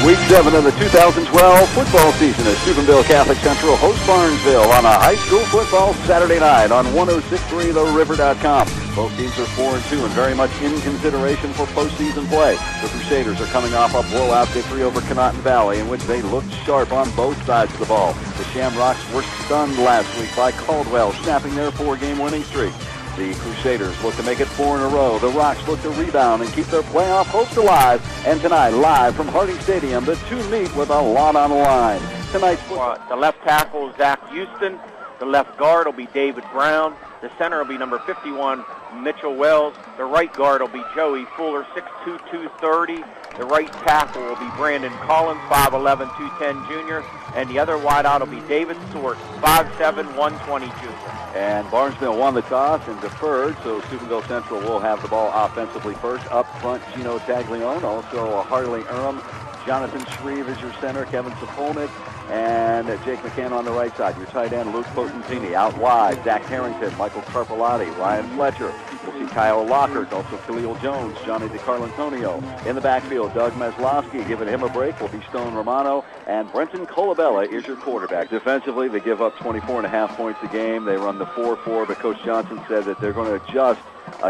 Week 7 of the 2012 football season as Steubenville Catholic Central hosts Barnesville on a high school football Saturday night on 106.3theriver.com. Both teams are 4-2 and very much in consideration for postseason play. The Crusaders are coming off a blowout victory over Conotton Valley in which they looked sharp on both sides of the ball. The Shamrocks were stunned last week by Caldwell, snapping their 4-game winning streak. The Crusaders look to make it 4 in a row. The Rocks look to rebound and keep their playoff hopes alive. And tonight, live from Harding Stadium, the two meet with a lot on the line. Tonight's the left tackle is Zach Houston. The left guard will be David Brown. The center will be number 51, Mitchell Wells. The right guard will be Joey Fuller, 6'2", 230. The right tackle will be Brandon Collins, 5'11", 210 junior. And the other wideout will be David Sort, 5'7", 120 junior. And Barnesville won the toss and deferred, so Steubenville Central will have the ball offensively first. Up front, Gino Taglione, also Harley Urim, Jonathan Shreve is your center, Kevin Sapolnik, and Jake McCann on the right side. Your tight end, Luke Potentini. Out wide, Zach Harrington, Michael Carpellotti, Ryan Fletcher. We'll see Kyle Lockhart, also Khalil Jones, Johnny DiCarlantonio. In the backfield, Doug Maslowski. Giving him a break will be Stone Romano. And Brenton Colabella is your quarterback. Defensively, they give up 24.5 points a game. They run the 4-4, but Coach Johnson said that they're going to adjust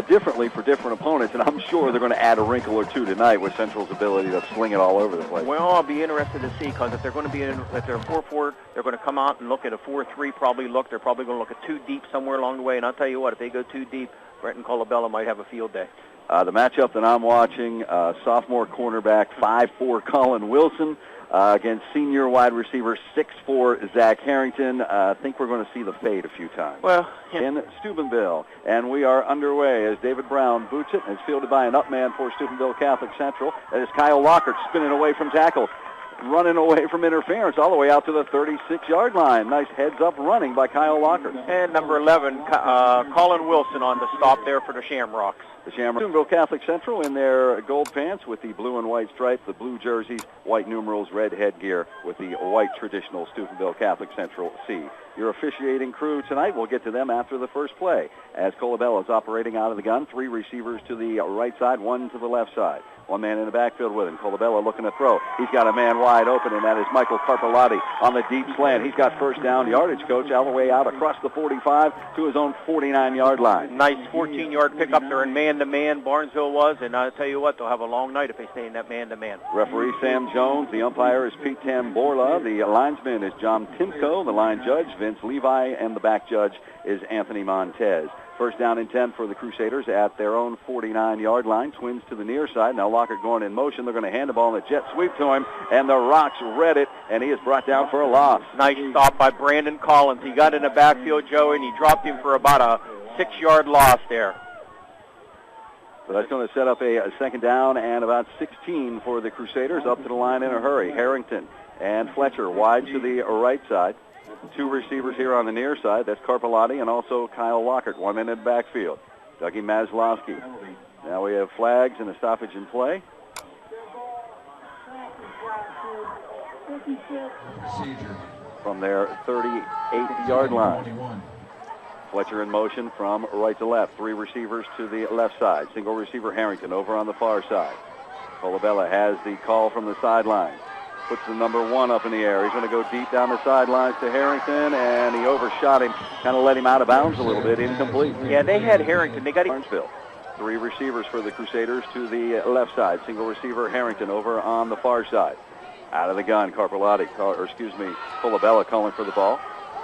differently for different opponents, and I'm sure they're going to add a wrinkle or two tonight with Central's ability to sling it all over the place. Well, I'll be interested to see, because if they're going to be if they're 4-4, they're going to come out and look at a 4-3. They're probably going to look at too deep somewhere along the way. And I'll tell you what, if they go too deep, Brenton Colabella might have a field day. The matchup that I'm watching, sophomore cornerback 5'4" Colin Wilson against senior wide receiver 6'4" Zach Harrington. I think we're going to see the fade a few times. Well, in Steubenville, and we are underway as David Brown boots it and is fielded by an up man for Steubenville Catholic Central. That is Kyle Lockhart spinning away from tackle, running away from interference all the way out to the 36-yard line. Nice heads-up running by Kyle Lockhart. And number 11, Colin Wilson on the stop there for the Shamrocks. The Shamrocks, Steubenville Catholic Central in their gold pants with the blue and white stripes, the blue jerseys, white numerals, red headgear with the white traditional Steubenville Catholic Central C. Your officiating crew tonight, we'll get to them after the first play. As Colabella is operating out of the gun, 3 receivers to the right side, 1 to the left side. 1 man in the backfield with him. Colabella looking to throw. He's got a man wide open, and that is Michael Carpellotti on the deep slant. He's got first down yardage, Coach, all the way out across the 45 to his own 49-yard line. Nice 14-yard pickup there in man-to-man, Barnesville was, and I'll tell you what, they'll have a long night if they stay in that man-to-man. Referee Sam Jones. The umpire is Pete Tamborla. The linesman is John Timko. The line judge, Vince Levi, and the back judge is Anthony Montez. First down and 10 for the Crusaders at their own 49-yard line. Twins to the near side. Now Lockhart going in motion. They're going to hand the ball in a jet sweep to him, and the Rocks read it, and he is brought down for a loss. Nice stop by Brandon Collins. He got in the backfield, Joey, and he dropped him for about a 6-yard loss there. So that's going to set up a second down and about 16 for the Crusaders. Up to the line in a hurry. Harrington and Fletcher wide to the right side. 2 receivers here on the near side. That's Carpellotti and also Kyle Lockhart. 1 man in the backfield. Dougie Maslowski. Now we have flags and a stoppage in play. From their 38-yard line. Fletcher in motion from right to left. 3 receivers to the left side. Single receiver Harrington over on the far side. Colabella has the call from the sideline. Puts the number 1 up in the air. He's going to go deep down the sidelines to Harrington, and he overshot him, kind of let him out of bounds a little bit, incomplete. Yeah, they had Harrington. They got Barnesville. 3 receivers for the Crusaders to the left side. Single receiver Harrington over on the far side. Out of the gun, Colabella calling for the ball.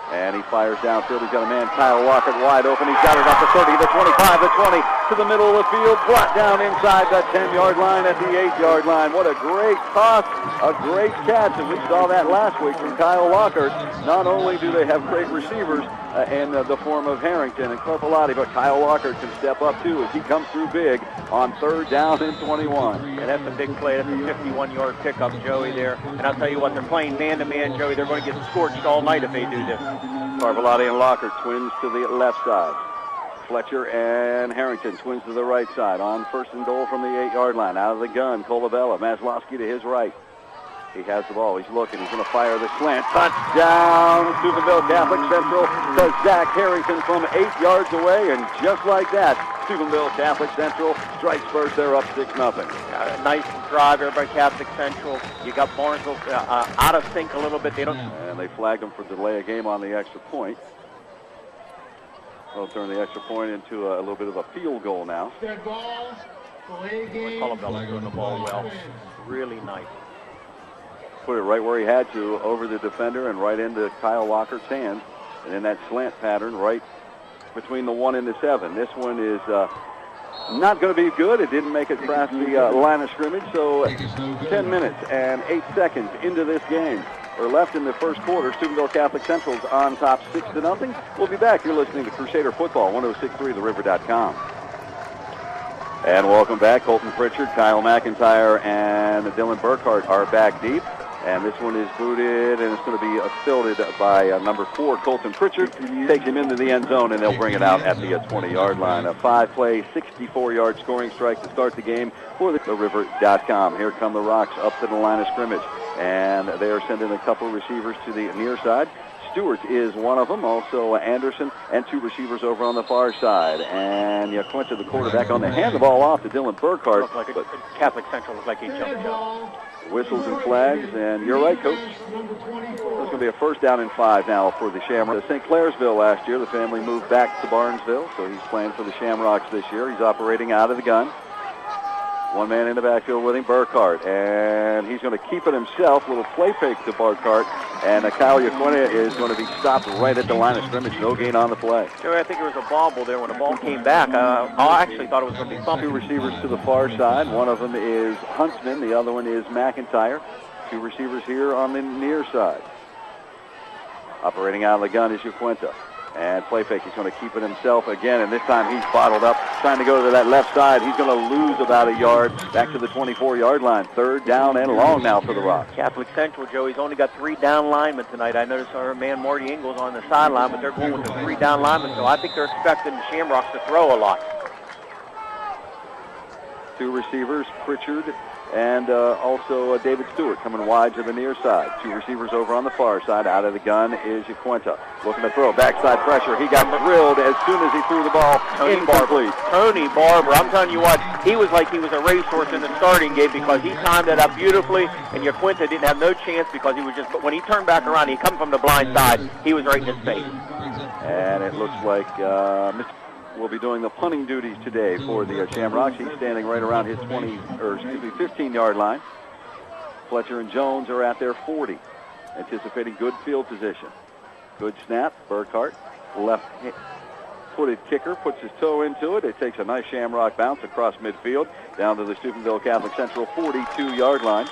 And he fires downfield. He's got a man, Kyle Lockhart, wide open. He's got it up to 30, the 25, the 20, to the middle of the field, brought down inside that 10-yard line at the 8-yard line. What a great toss, a great catch, and we saw that last week from Kyle Lockhart. Not only do they have great receivers in the form of Harrington and Carpellotti, but Kyle Lockhart can step up too as he comes through big on 3rd down and 21. And that's a big play. That's a 51-yard pickup, Joey, there. And I'll tell you what, they're playing man-to-man, Joey. They're going to get scorched all night if they do this. Carpellotti and Lockhart, twins to the left side. Fletcher and Harrington, twins to the right side. On 1st and goal from the 8-yard line. Out of the gun, Colabella. Maslowski to his right. He has the ball. He's looking. He's going to fire the slant. Touchdown, Steubenville Catholic Central to Zach Harrington from 8 yards away. And just like that, Steubenville Catholic Central strikes first. They're up 6-0. Nice drive there by Catholic Central. You got Barnesville out of sync a little bit. And they flagged them for delay of game on the extra point. They'll turn the extra point into a little bit of a field goal now. Colabella's doing the ball well. Really nice. Put it right where he had to, over the defender and right into Kyle Lockert's hands. And in that slant pattern, right between the 1 and the 7. This one is not going to be good. It didn't make it past the line of scrimmage. So 10 minutes and 8 seconds into this game. We're left in the first quarter. Steubenville Catholic Central's on top 6-0. We'll be back. You're listening to Crusader Football, 106.3 TheRiver.com. And welcome back. Colton Pritchard, Kyle McIntyre, and Dylan Burkhart are back deep. And this one is booted, and it's going to be fielded by number 4, Colton Pritchard. Takes him into the end zone, and they'll bring it out at the 20-yard line. A 5-play, 64-yard scoring strike to start the game for TheRiver.com. Here come the Rocks up to the line of scrimmage, and they are sending a couple receivers to the near side. Stewart is one of them, also Anderson, and 2 receivers over on the far side. And Yaquinta, the quarterback, on the hand the ball off to Dylan Burkhart. Looked like Catholic Central looked like he jumped up. Whistles and flags, and you're right, Coach. It's going to be a first down and 5 now for the Shamrocks. St. Clairsville last year, the family moved back to Barnesville, so he's playing for the Shamrocks this year. He's operating out of the gun. One man in the backfield with him, Burkhart, and he's going to keep it himself. Little play fake to Burkhart, and Kyle Yaquinta is going to be stopped right at the line of scrimmage. No gain on the play. Joey, I think there was a bobble there when the ball came back. I actually thought it was going to be bumpy. 2 receivers to the far side. One of them is Huntsman. The other one is McIntyre. 2 receivers here on the near side. Operating out of the gun is Yaquinta. And play fake, he's going to keep it himself again, and this time he's bottled up, trying to go to that left side. He's going to lose about a yard back to the 24-yard line. 3rd down and long now for the Rocks. Catholic Central, Joey's only got 3 down linemen tonight. I noticed our man Marty Ingles on the sideline, but they're going with the 3 down linemen, so I think they're expecting the Shamrocks to throw a lot. 2 receivers, Pritchard and also David Stewart coming wide to the near side. 2 receivers over on the far side. Out of the gun is Yaquinta. Looking to throw. Backside pressure. He got drilled as soon as he threw the ball. Incomplete. Tony Barber. I'm telling you what, he was like he was a racehorse in the starting gate because he timed it up beautifully, and Yaquinta didn't have no chance because he was just, when he turned back around, he come from the blind side. He was right in his face. And it looks like Mr. will be doing the punting duties today for the Shamrocks. He's standing right around his 15-yard line. Fletcher and Jones are at their 40, anticipating good field position. Good snap. Burkhart, left-footed kicker, puts his toe into it. It takes a nice Shamrock bounce across midfield down to the Steubenville Catholic Central 42-yard line.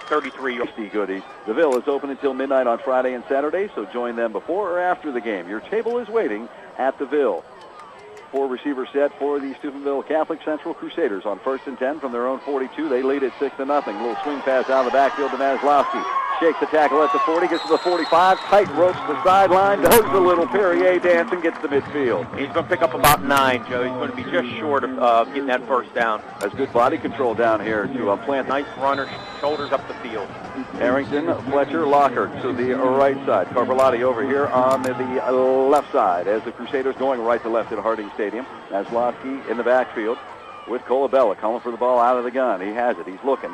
33 goodies. The Ville is open until midnight on Friday and Saturday, so join them before or after the game. Your table is waiting at the Ville. 4 receiver set for the Steubenville Catholic Central Crusaders on 1st and 10 from their own 42. They lead it 6-0. Little swing pass out of the backfield to Maslowski. Shakes the tackle at the 40, gets to the 45, tight ropes the sideline, does the little Perrier dance and gets to midfield. He's going to pick up about 9, Joe. He's going to be just short of getting that first down. Has good body control down here to plant. Nice runner, shoulders up the field. Harrington, Fletcher, Lockhart to the right side. Carvalhotti over here on the left side as the Crusaders going right to left at Harding Stadium. Maslowski in the backfield with Colabella calling for the ball out of the gun. He has it. He's looking.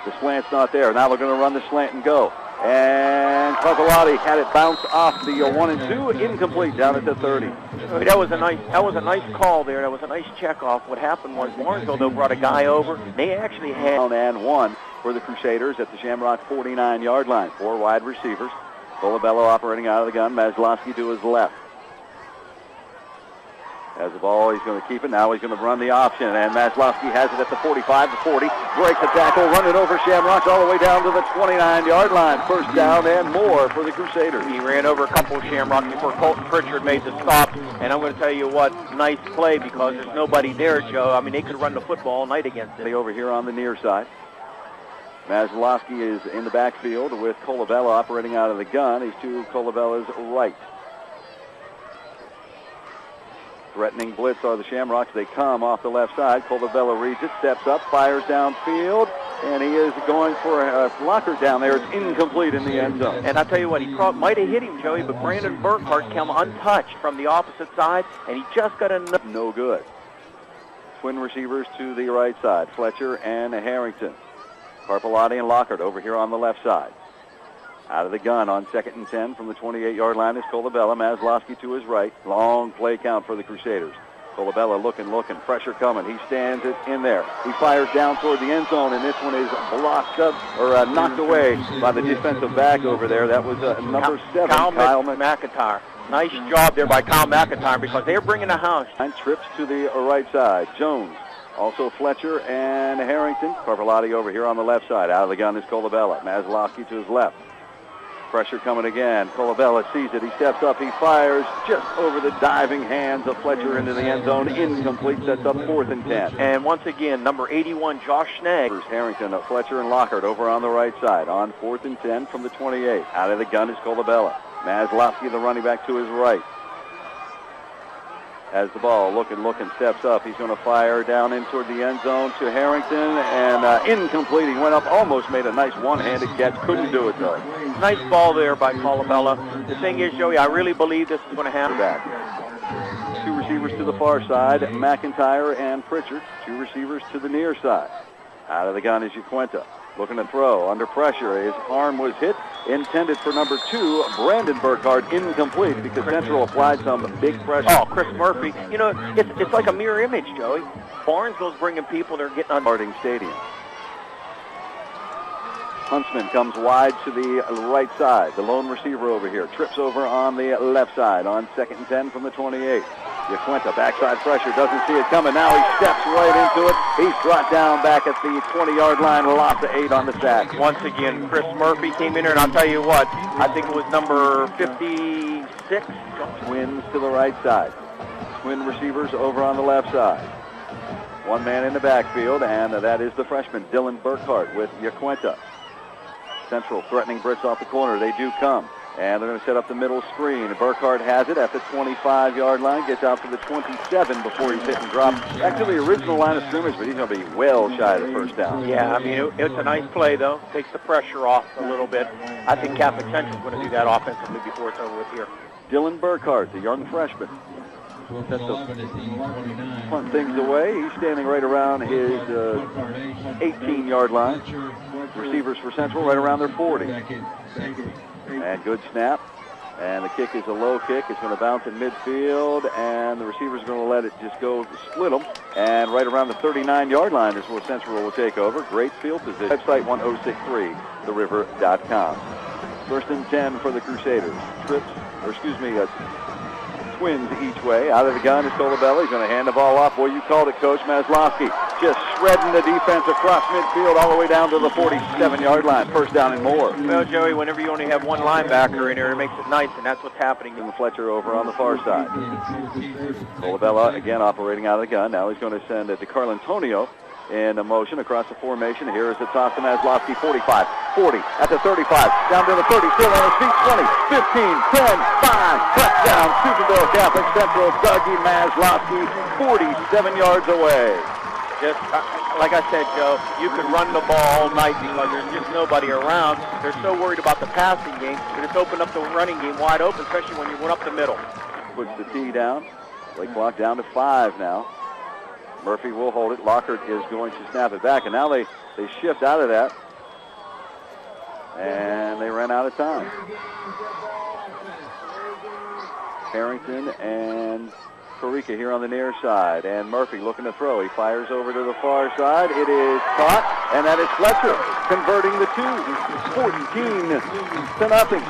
The slant's not there. Now they're going to run the slant and go. And Carvalhotti had it bounce off the 1 and 2, incomplete down at the 30. That was a nice call there. That was a nice check off. What happened was Barnesville though brought a guy over. They actually had down and 1 for the Crusaders at the Shamrock 49-yard line. 4 wide receivers. Colabello operating out of the gun. Maslowski to his left. Has the ball, he's going to keep it. Now he's going to run the option, and Maslowski has it at the 45, the 40. Breaks the tackle, running over Shamrocks all the way down to the 29-yard line. First down and more for the Crusaders. He ran over a couple of Shamrocks before Colton Pritchard made the stop, and I'm going to tell you what, nice play because there's nobody there, Joe. I mean, they could run the football all night against it. Over here on the near side. Maslowski is in the backfield with Colabella operating out of the gun. He's to Colabella's right. Threatening blitz are the Shamrocks. They come off the left side. Colabella reads it, steps up, fires downfield, and he is going for a blocker down there. It's incomplete in the end zone. And I tell you what, he might have hit him, Joey, but Brandon Burkhart came untouched from the opposite side, and he just got enough. No good. Twin receivers to the right side, Fletcher and Harrington. Carpellotti and Lockhart over here on the left side. Out of the gun on 2nd and 10 from the 28-yard line is Colabella. Maslowski to his right. Long play count for the Crusaders. Colabella looking, pressure coming. He stands it in there. He fires down toward the end zone, and this one is blocked up or knocked away by the defensive back over there. That was number 7, Kyle McIntyre. Nice job there by Kyle McIntyre because they're bringing the house. 9 trips to the right side. Jones, also Fletcher and Harrington. Carpellotti over here on the left side. Out of the gun is Colabella. Maslowski to his left. Pressure coming again. Colabella sees it. He steps up. He fires just over the diving hands of Fletcher into the end zone. Incomplete. Sets up 4th and 10. And once again, number 81, Josh Schnagg. Harrington, Fletcher, and Lockhart over on the right side. On 4th and 10 from the 28. Out of the gun is Colabella. Maslowski, the running back, to his right. Has the ball, looking, steps up. He's going to fire down in toward the end zone to Harrington, and incomplete. He went up, almost made a nice one-handed catch. Couldn't do it, though. Nice ball there by Colabella. The thing is, Joey, I really believe this is going to happen. Back. 2 receivers to the far side, McIntyre and Pritchard. 2 receivers to the near side. Out of the gun is Yaquenta. Looking to throw, under pressure. His arm was hit, intended for number 2, Brandon Burkhardt, incomplete because Central applied some big pressure. Oh, Chris Murphy. You know, it's like a mirror image, Joey. Barnesville's bringing people, they're getting on Harding Stadium. Huntsman comes wide to the right side. The lone receiver over here trips over on the left side on 2nd and 10 from the 28. Yaquenta, backside pressure, doesn't see it coming. Now he steps right into it. He's brought down back at the 20-yard line, lost to 8 on the sack. Once again, Chris Murphy came in here, and I'll tell you what, I think it was number 56. Twins to the right side. Twin receivers over on the left side. 1 man in the backfield, and that is the freshman, Dylan Burkhardt, with Yaquenta. Central threatening Brits off the corner. They do come. And they're going to set up the middle screen. Burkhardt has it at the 25-yard line. Gets out to the 27 before he's hit and dropped. Back to the original line of scrimmage, but he's going to be well shy of the first down. Yeah, I mean, it's a nice play, though. Takes the pressure off a little bit. I think Catholic Central's going to do that offensively before it's over with here. Dylan Burkhardt, the young freshman. Sets the punt things away. He's standing right around his 18-yard line. Receivers for Central right around their 40. And good snap. And the kick is a low kick. It's going to bounce in midfield, and the receiver's going to let it just go split them. And right around the 39-yard line is where Central will take over. Great field position. Website 1063theriver.com. 1st and 10 for the Crusaders. Twins each way. Out of the gun is Colabella. He's going to hand the ball off. Boy, you called it, Coach. Maslowski just shredding the defense across midfield all the way down to the 47-yard line. First down and more. Well, Joey, whenever you only have one linebacker in there, it makes it nice, and that's what's happening. And Fletcher over on the far side. Colabella again operating out of the gun. Now he's going to send it to Carl Antonio in a motion across the formation. Here is the toss to Maslowski, 45, 40, at the 35, down to the 30, still on his feet, 20, 15, 10, 5, touchdown, Steubenville Catholic Central, Dougie Maslowski, 47 yards away. Just like I said, Joe, you could run the ball all night because there's just nobody around. They're so worried about the passing game that it's opened up the running game wide open, especially when you went up the middle. Puts the tee down. Play clock down to 5 now. Murphy will hold it. Lockhart is going to snap it back. And now they shift out of that. And they ran out of time. Harrington and Corica here on the near side. And Murphy looking to throw. He fires over to the far side. It is caught. And that is Fletcher converting the 2. 14-0.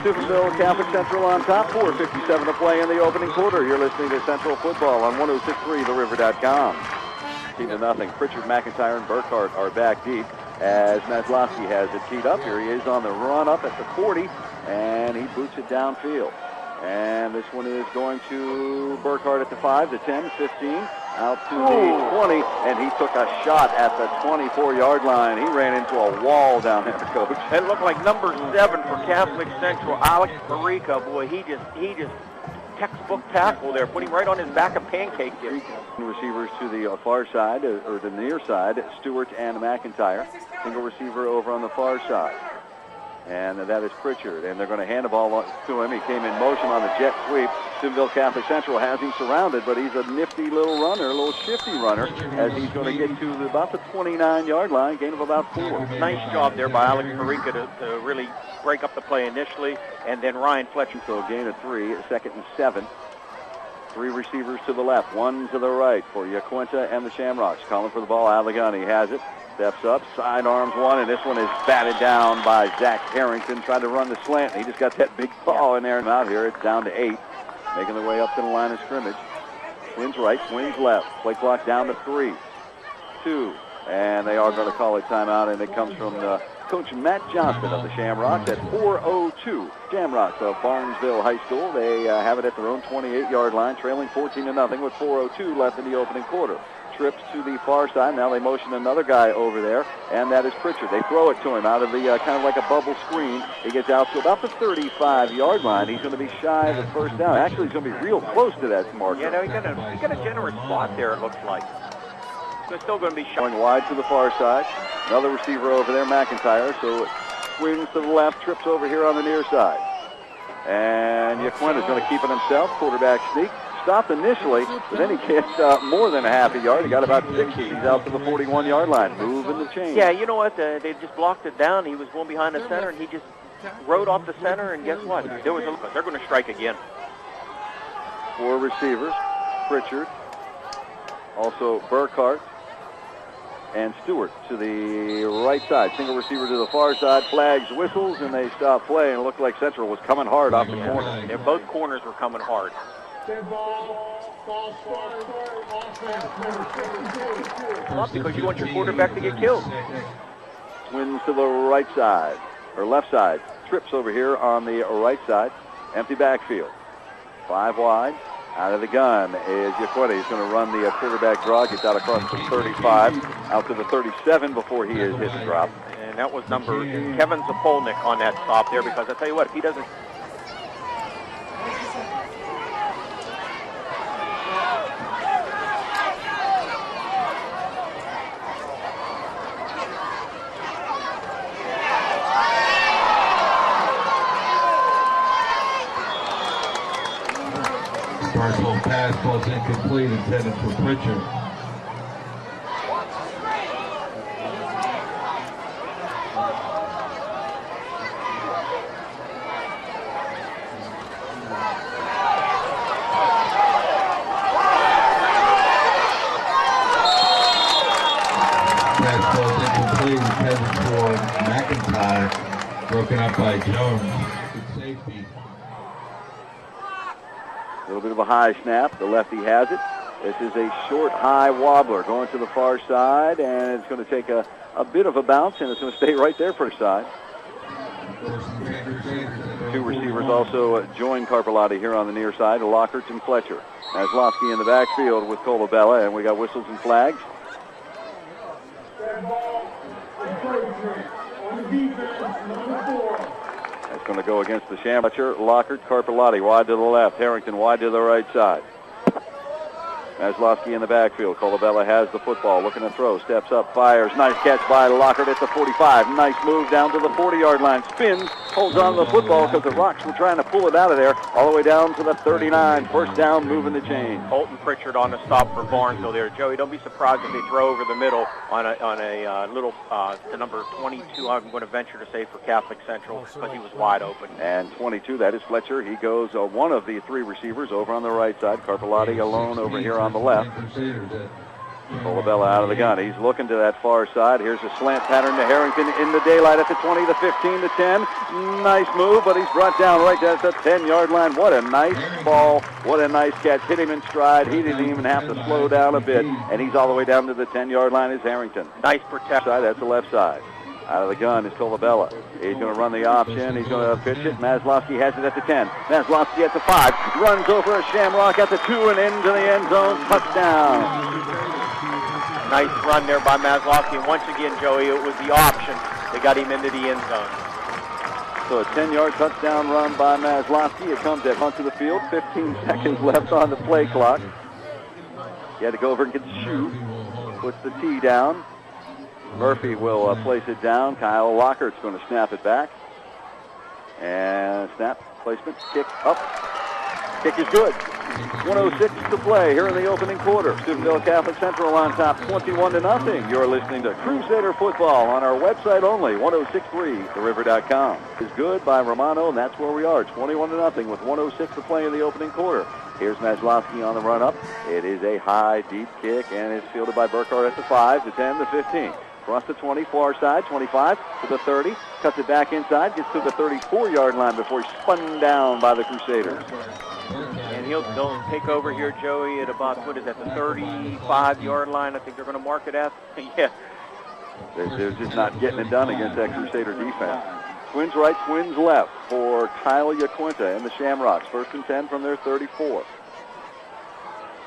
Steubenville Catholic Central on top. 4:57 to play in the opening quarter. You're listening to Central Football on 1063theriver.com. 2-0. Pritchard, McIntyre, and Burkhardt are back deep as Maslowski has it teed up. Here he is on the run up at the 40, and he boots it downfield. And this one is going to Burkhardt at the 5, the 10, 15, out to the 20, and he took a shot at the 24-yard line. He ran into a wall down there, Coach. It looked like number 7 for Catholic Central, Alex Corica. Boy, he just textbook tackle there, putting right on his back a pancake here. Receivers to the far side, or the near side, Stewart and McIntyre. Single receiver over on the far side. And that is Pritchard, and they're going to hand the ball to him. He came in motion on the jet sweep. Steubenville Catholic Central has him surrounded, but he's a nifty little runner, a little shifty runner, as he's going to get to about the 29-yard line, gain of about 4. Nice job there by Alex Marica to really break up the play initially, and then Ryan Fletcher. So a gain of 3, 2nd and 7. 3 receivers to the left, 1 to the right for Yaquinta and the Shamrocks. Calling for the ball, out of the gun, he has it. Steps up, sidearms one, and this one is batted down by Zach Harrington. Tried to run the slant. He just got that big ball in there and out here. It's down to 8, making their way up to the line of scrimmage. Twins right, Twins left. Play clock down to 3, 2, and they are going to call a timeout, and it comes from Coach Matt Johnston of the Shamrocks at 4:02. Shamrocks of Barnesville High School. They have it at their own 28-yard line, trailing 14-0 with 4:02 left in the opening quarter. Trips to the far side. Now they motion another guy over there, and that is Pritchard. They throw it to him out of the kind of like a bubble screen. He gets out to about the 35-yard line. He's going to be shy of the first down. Actually, he's going to be real close to that marker. Yeah, no, he got a generous spot there, it looks like. They're still going to be shy. Going wide to the far side. Another receiver over there, McIntyre. So it swings to the left, trips over here on the near side. And Yaquinta's going to keep it himself. Quarterback sneak. Stopped initially, but then he gets more than a half a yard. He got about 60. He's out to the 41-yard line, moving the chain. Yeah, you know what? They just blocked it down. He was going behind the center, and he just rode off the center, and guess what? They're going to strike again. 4 receivers, Pritchard, also Burkhart, and Stewart to the right side. Single receiver to the far side, flags, whistles, and they stop play, and it looked like Central was coming hard off the corner. Yeah, both corners were coming hard. Not because you want your quarterback to get killed. Twins to the right side, or left side. Trips over here on the right side. Empty backfield. 5 wide. Out of the gun is Yaquinta. He's going to run the quarterback draw. Gets out across the 35, out to the 37 before he is hit the drop. And that was number Kevin Zapolnik on that stop there, because I tell you what, if he doesn't... Barnesville pass falls incomplete, intended for Pritchard. Pass falls incomplete, intended for McIntyre, broken up by Jones. Good safety. A little bit of a high snap. The lefty has it. This is a short, high wobbler going to the far side, and it's going to take a bit of a bounce, and it's going to stay right there for a side. 2 receivers also join Carpellotti here on the near side, Lockhart and Fletcher. Maslowski in the backfield with Colabella, and we got whistles and flags. That's going to go against the Shamrocks. Lockhart, Carpellotti wide to the left. Harrington wide to the right side. Maslowski in the backfield. Colabella has the football, looking to throw. Steps up, fires. Nice catch by Lockhart at the 45. Nice move down to the 40-yard line. Spins, holds on to the football because the Rocks were trying to pull it out of there. All the way down to the 39. First down, moving the chain. Colton Pritchard on the stop for Barnesville there. Joey, don't be surprised if they throw over the middle on a little to number 22. I'm going to venture to say for Catholic Central, because he was wide open. And 22, that is Fletcher. He goes one of the 3 receivers over on the right side. Carpellotti alone over here on the left. Colabella out of the gun. He's looking to that far side. Here's a slant pattern to Harrington in the daylight at the 20, the 15, the 10. Nice move, but he's brought down right at the 10-yard line. What a nice ball. What a nice catch. Hit him in stride. He didn't even have to slow down a bit, and he's all the way down to the 10-yard line is Harrington. Nice protection. That's the left side. Out of the gun is Colabella. He's going to run the option. He's going to pitch it. Maslowski has it at the 10. Maslowski at the 5. Runs over a Shamrock at the 2 and into the end zone. Touchdown. Nice run there by Maslowski. And once again, Joey, it was the option that got him into the end zone. So a 10-yard touchdown run by Maslowski. It comes at onto the field. 15 seconds left on the play clock. He had to go over and get the shoe. Puts the tee down. Murphy will place it down. Kyle Lockhart's going to snap it back. And snap, placement, kick up. Kick is good. 1:06 to play here in the opening quarter. Steubenville Catholic Central on top, 21-0. You're listening to Crusader Football on our website only, 1063theriver.com. Is good by Romano, and that's where we are, 21-0 with 1:06 to play in the opening quarter. Here's Maslowski on the run-up. It is a high, deep kick, and it's fielded by Burkhardt at the 5, the 10, the 15. Across the 20, far side, 25 to the 30. Cuts it back inside, gets to the 34-yard line before he's spun down by the Crusaders. And they'll take over here, Joey, at about, what is that, the 35-yard line? I think they're going to mark it at. Yeah. They're just not getting it done against that Crusader defense. Twins right, twins left for Kyle Yaquinta and the Shamrocks. 1st and 10 from their 34.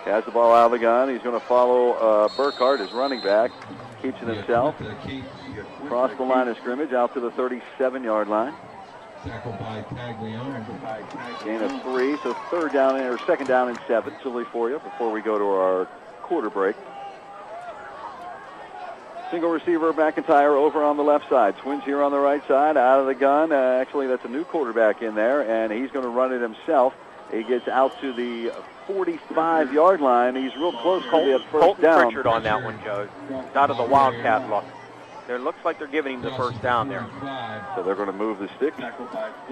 Has the ball out of the gun. He's going to follow Burkhardt, his running back. Keeps it himself. Across the line of scrimmage, out to the 37-yard line. Tackled by Taglione. Gain of 3, so 2nd down and 7, silly for you, before we go to our quarter break. Single receiver, McIntyre over on the left side. Twins here on the right side, out of the gun. Actually, that's a new quarterback in there, and he's going to run it himself. He gets out to the 45-yard line. He's real close to the first down. Pritchard on that one, Joe. It's out of the Wildcat look. It looks like they're giving him the first down there. So they're going to move the sticks.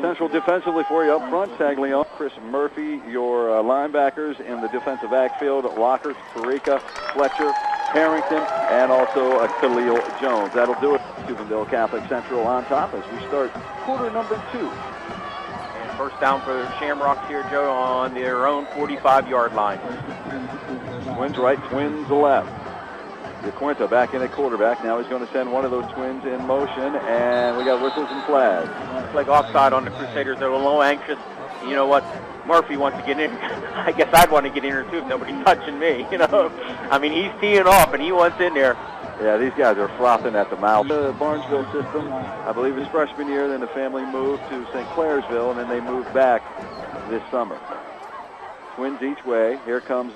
Central defensively for you up front, Taglione, Chris Murphy, your linebackers in the defensive backfield, Lockert, Parika, Fletcher, Harrington, and also Khalil Jones. That'll do it. Steubenville Catholic Central on top as we start quarter number 2. And first down for the Shamrocks here, Joe, on their own 45-yard line. Twins right, twins left. Yaquinta back in at quarterback. Now he's going to send one of those twins in motion, and we got whistles and flags. It's like offside on the Crusaders. They're a little anxious. You know what? Murphy wants to get in. I guess I'd want to get in here, too, if nobody's touching me, you know. I mean, he's teeing off, and he wants in there. Yeah, these guys are frothing at the mouth. The Barnesville system, I believe his freshman year, then the family moved to St. Clairsville, and then they moved back this summer. Twins each way. Here comes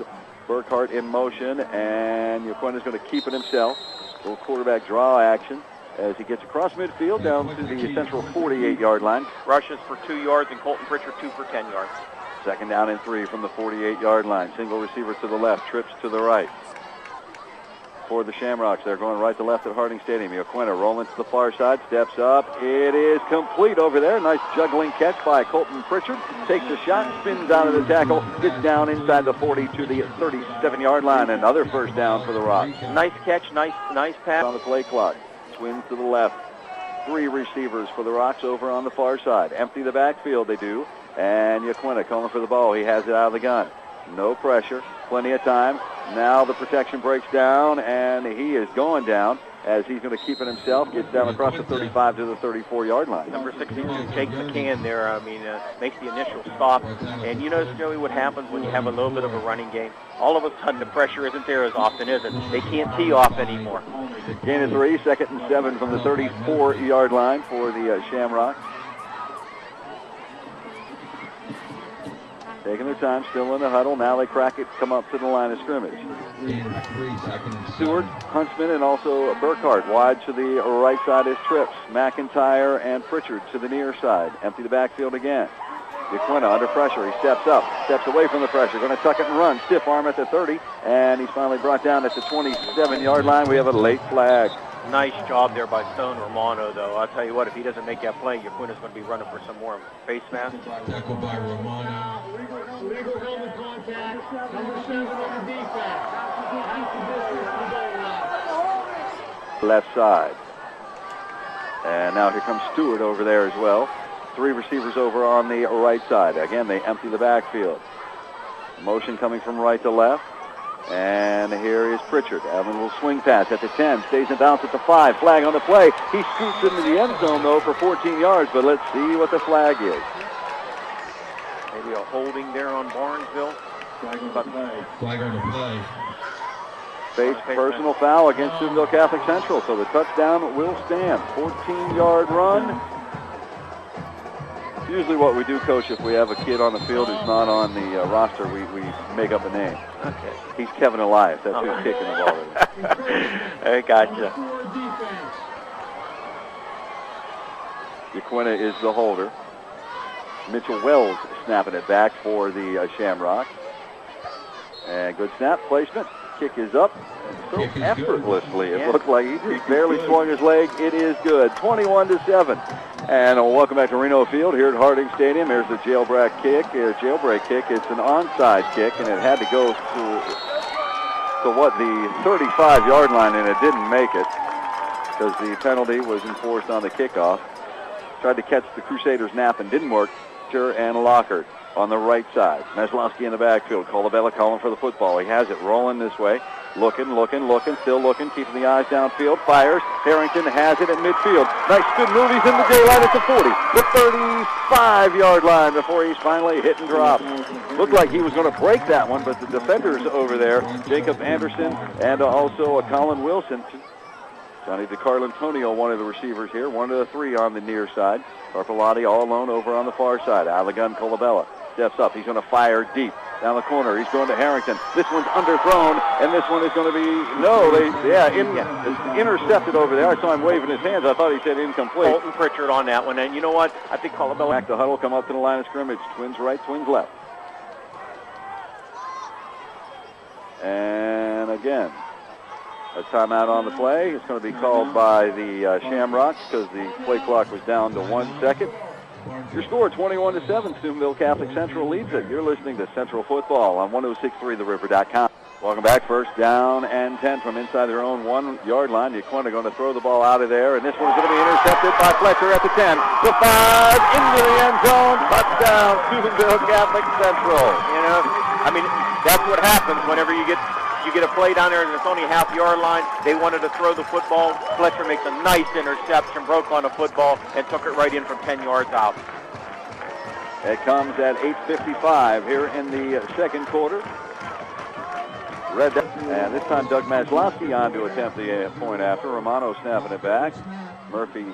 Burkhardt in motion, and Yaquinta's going to keep it himself. Little quarterback draw action as he gets across midfield down to the central 48-yard line. Rushes for 2 yards, and Colton Pritchard 2 for 10 yards. 2nd down and 3 from the 48-yard line. Single receiver to the left, trips to the right. For the Shamrocks, they're going right to left at Harding Stadium. Yaquinta rolling to the far side, steps up. It is complete over there. Nice juggling catch by Colton Pritchard. Takes a shot, spins out of the tackle, gets down inside the 40 to the 37-yard line. Another first down for the Rocks. Nice catch, nice pass. On the play clock. Twins to the left. 3 receivers for the Rocks over on the far side. Empty the backfield, they do. And Yaquinta calling for the ball. He has it out of the gun. No pressure. Plenty of time. Now the protection breaks down, and he is going down as he's going to keep it himself. Gets down across the 35 to the 34-yard line. Number 62, Jake McCann there, makes the initial stop. And you know, Joey, what happens when you have a little bit of a running game? All of a sudden, the pressure isn't there as often, is it? They can't tee off anymore. Gain of 3, 2nd and 7 from the 34-yard line for the Shamrocks. Taking their time, still in the huddle. Now they crack it, come up to the line of scrimmage. Stewart, Huntsman, and also Burkhardt wide to the right side is Trips. McIntyre and Pritchard to the near side. Empty the backfield again. Yaquinta under pressure. He steps up, steps away from the pressure. Going to tuck it and run. Stiff arm at the 30, and he's finally brought down at the 27-yard line. We have a late flag. Nice job there by Stone Romano, though. I'll tell you what, if he doesn't make that play, Yaquinta's going to be running for some more face mask. Tackled by Romano. Legal helmet contact. Number 7 on the defense. Left side. And now here comes Stewart over there as well. 3 receivers over on the right side. Again, they empty the backfield. Motion coming from right to left. And here is Pritchard. Having a little swing pass at the 10. Stays in bounds at the 5. Flag on the play. He scoots into the end zone, though, for 14 yards. But let's see what the flag is. Maybe a holding there on Barnesville. Flag on the play. Face personal foul against Steubenville Catholic Central. So the touchdown will stand. 14-yard run. Usually what we do, Coach, if we have a kid on the field who's not on the roster, we make up a name. Okay. He's Kevin Elias. That's who's kicking the ball. I gotcha. Yaquinta is the holder. Mitchell Wells snapping it back for the Shamrocks. And good snap placement. Kick is up. So effortlessly. It looked like he just barely swung his leg. It is good. 21-7. And welcome back to Reno Field here at Harding Stadium. Here's the jailbreak kick. It's an onside kick, and it had to go to the 35-yard line, and it didn't make it because the penalty was enforced on the kickoff. Tried to catch the Crusaders' nap and didn't work. And Lockhart on the right side. Meslowski in the backfield. Colabella calling for the football. He has it rolling this way. Looking, still looking, keeping the eyes downfield. Fires. Harrington has it at midfield. Nice, good move. He's in the daylight at the 40. The 35-yard line before he's finally hit and dropped. Looked like he was going to break that one, but the defenders over there, Jacob Anderson and also Colin Wilson. Johnny DiCarlo, one of the receivers here, one of the three on the near side. Carpellotti all alone over on the far side. Out of the gun, Colabella steps up. He's going to fire deep down the corner. He's going to Harrington. This one's underthrown, and this one is going to be, it's intercepted over there. I saw him waving his hands. I thought he said incomplete. Colton Pritchard on that one, and you know what? I think Colabella. Back to huddle, come up to the line of scrimmage. Twins right, Twins left. And again, a timeout on the play. It's going to be called by the Shamrocks because the play clock was down to 1 second. Your score, 21-7. Steubenville Catholic Central leads it. You're listening to Central Football on 106.3theriver.com. Welcome back. First down and 10 from inside their own 1-yard line. Yaquinta going to throw the ball out of there, and this one's going to be intercepted by Fletcher at the 10. The 5 into the end zone. Touchdown, Steubenville Catholic Central. That's what happens whenever you get a play down there and it's only half-yard line. They wanted to throw the football. Fletcher makes a nice interception, broke on the football, and took it right in from 10 yards out. It comes at 8:55 here in the second quarter. And this time Doug Maslowski on to attempt the point after. Romano snapping it back. Murphy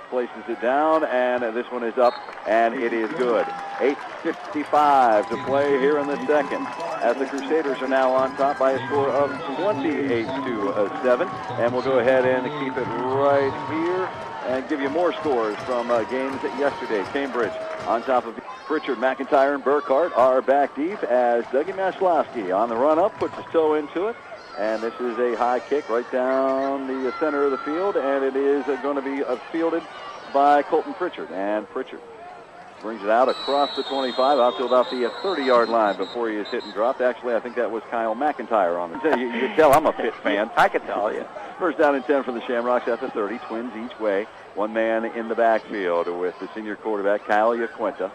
places it down, and this one is up, and it is good. 8:55 to play here in the second, as the Crusaders are now on top by a score of 28-7. And we'll go ahead and keep it right here and give you more scores from games yesterday. Cambridge on top of Pritchard, McIntyre, and Burkhart are back deep as Dougie Maslowski on the run-up puts his toe into it. And this is a high kick right down the center of the field, and it is going to be fielded by Colton Pritchard. And Pritchard brings it out across the 25, out to about the 30-yard line before he is hit and dropped. Actually, I think that was Kyle McIntyre on the. You can tell I'm a Pitt fan. I can tell you. First down and 10 for the Shamrocks at the 30. Twins each way. One man in the backfield with the senior quarterback, Kyle Yaquinta.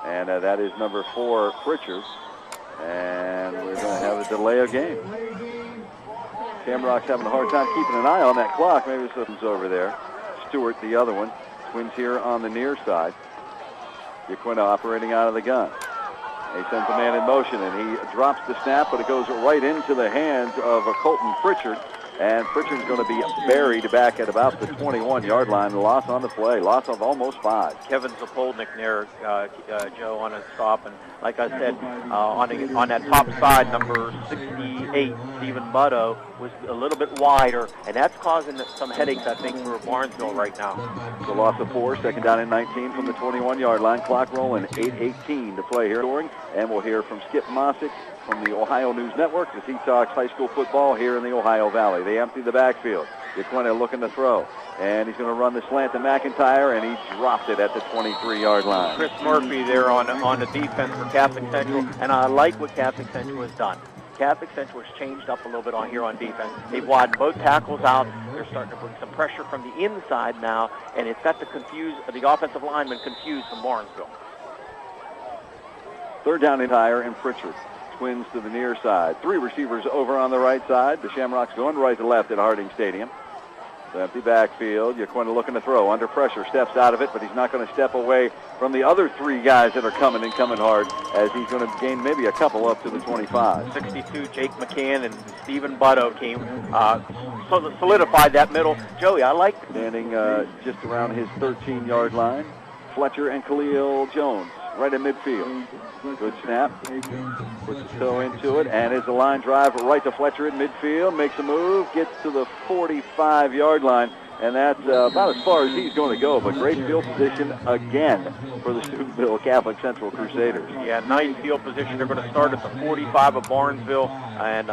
And that is number 4, Pritchard. And we're going to have a delay of game. Shamrocks having a hard time keeping an eye on that clock. Maybe something's over there. Stewart, the other one. Twins here on the near side. Yaquinta operating out of the gun. He sends the man in motion, and he drops the snap, but it goes right into the hands of Colton Pritchard. And Pritchard's going to be buried back at about the 21-yard line. Loss on the play. Loss of almost 5. Kevin Zapolnik there, Joe, on a stop. And like I said, on that top side, number 68, Stephen Butto, was a little bit wider. And that's causing some headaches, I think, for Barnesville right now. The loss of 4. Second down and 19 from the 21-yard line. Clock rolling. 8:18 to play here. And we'll hear from Skip Mossick from the Ohio News Network as he talks high school football here in the Ohio Valley. They empty the backfield. Yaquinta looking to throw. And he's going to run the slant to McIntyre, and he dropped it at the 23-yard line. Chris Murphy there on the defense for Catholic Central, and I like what Catholic Central has done. Catholic Central has changed up a little bit on here on defense. They've widened both tackles out. They're starting to bring some pressure from the inside now, and it's got the offensive lineman confused from Barnesville. Third down and Tyre and Pritchard. Twins to the near side. 3 receivers over on the right side. The Shamrocks going right to left at Harding Stadium. The empty backfield. Yaquinta looking to throw. Under pressure. Steps out of it, but he's not going to step away from the other 3 guys that are coming hard as he's going to gain maybe a couple up to the 25. 62, Jake McCann and Stephen Butto came, solidified that middle. Joey, I like standing just around his 13-yard line. Fletcher and Khalil Jones right in midfield. Good snap. Puts his toe into it, and is the line drive right to Fletcher in midfield. Makes a move, gets to the 45-yard line, And that's about as far as he's going to go, but great field position again for the Steubenville Catholic Central Crusaders. Yeah, nice field position. They're going to start at the 45 of Barnesville. And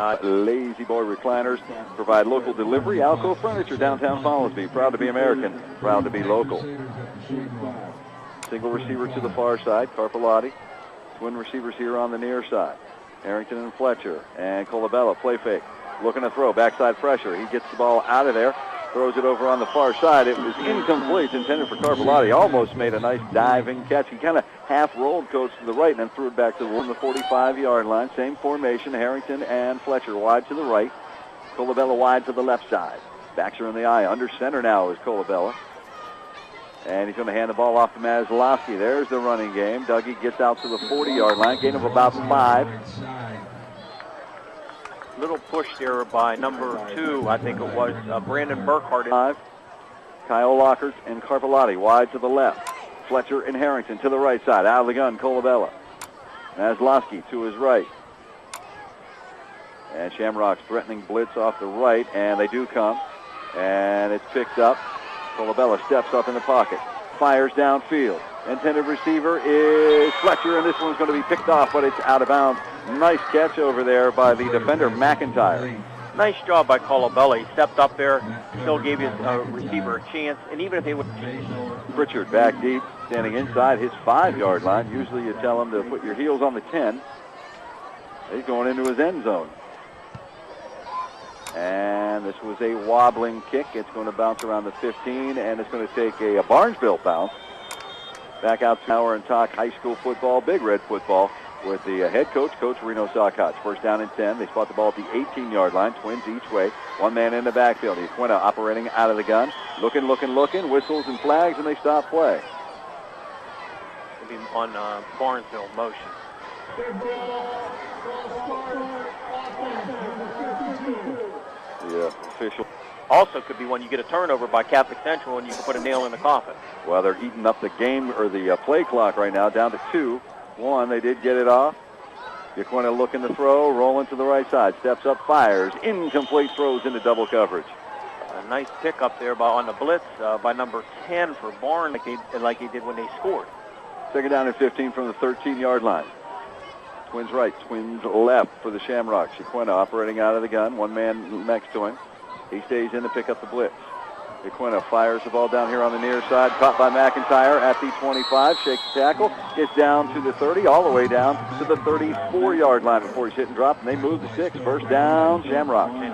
Lazy Boy Recliners provide local delivery. Alco Furniture, downtown Fallsview. Proud to be American, proud to be local. Single receiver to the far side, Carpalotti. Twin receivers here on the near side. Harrington and Fletcher. And Colabella, play fake. Looking to throw, backside pressure. He gets the ball out of there. Throws it over on the far side. It was incomplete, intended for Carpalotti. Almost made a nice diving catch. He kind of half-rolled coach to the right and then threw it back to the 45-yard line. Same formation, Harrington and Fletcher wide to the right. Colabella wide to the left side. Backs are in the eye. Under center now is Colabella. And he's going to hand the ball off to Maslowski. There's the running game. Dougie gets out to the 40-yard line. Gain of about 5. Little push there by number 2, I think it was, Brandon Burkhart. 5. Kyle Lockhart and Carpalotti wide to the left. Fletcher and Harrington to the right side. Out of the gun, Colabella. Maslowski to his right. And Shamrocks threatening blitz off the right, and they do come. And it's picked up. Colabella steps up in the pocket. Fires downfield. Intended receiver is Fletcher, and this one's going to be picked off, but it's out of bounds. Nice catch over there by the defender, McIntyre. Nice job by Colabella. He stepped up there, still gave his receiver a chance, and even if they would... Pritchard back deep, standing inside his 5-yard line. Usually you tell him to put your heels on the 10. He's going into his end zone. And this was a wobbling kick. It's going to bounce around the 15, and it's going to take a Barnesville bounce. Back out to Tower and Talk High School football, Big Red football, with the head coach, Coach Reno Sockotch. First down and 10. They spot the ball at the 18-yard line. Twins each way. One man in the backfield. Quinta operating out of the gun. Looking. Whistles and flags, and they stop play. It'll be on Barnesville motion. The official. Also could be when you get a turnover by Catholic Central and you can put a nail in the coffin. Well, they're eating up the game, or the play clock right now, down to 2-1. They did get it off. Yaquina looking to throw, rolling to the right side. Steps up, fires. Incomplete, throws into double coverage. A nice pickup there on the blitz by number 10 for Barn, like he did when they scored. Second down and 15 from the 13-yard line. Twins right, Twins left for the Shamrocks. Yaquina operating out of the gun. One man next to him. He stays in to pick up the blitz. Yaquina fires the ball down here on the near side. Caught by McIntyre at the 25. Shakes the tackle. Gets down to the 30, all the way down to the 34-yard line before he's hit and dropped. And they move the 6. First down, Shamrocks. And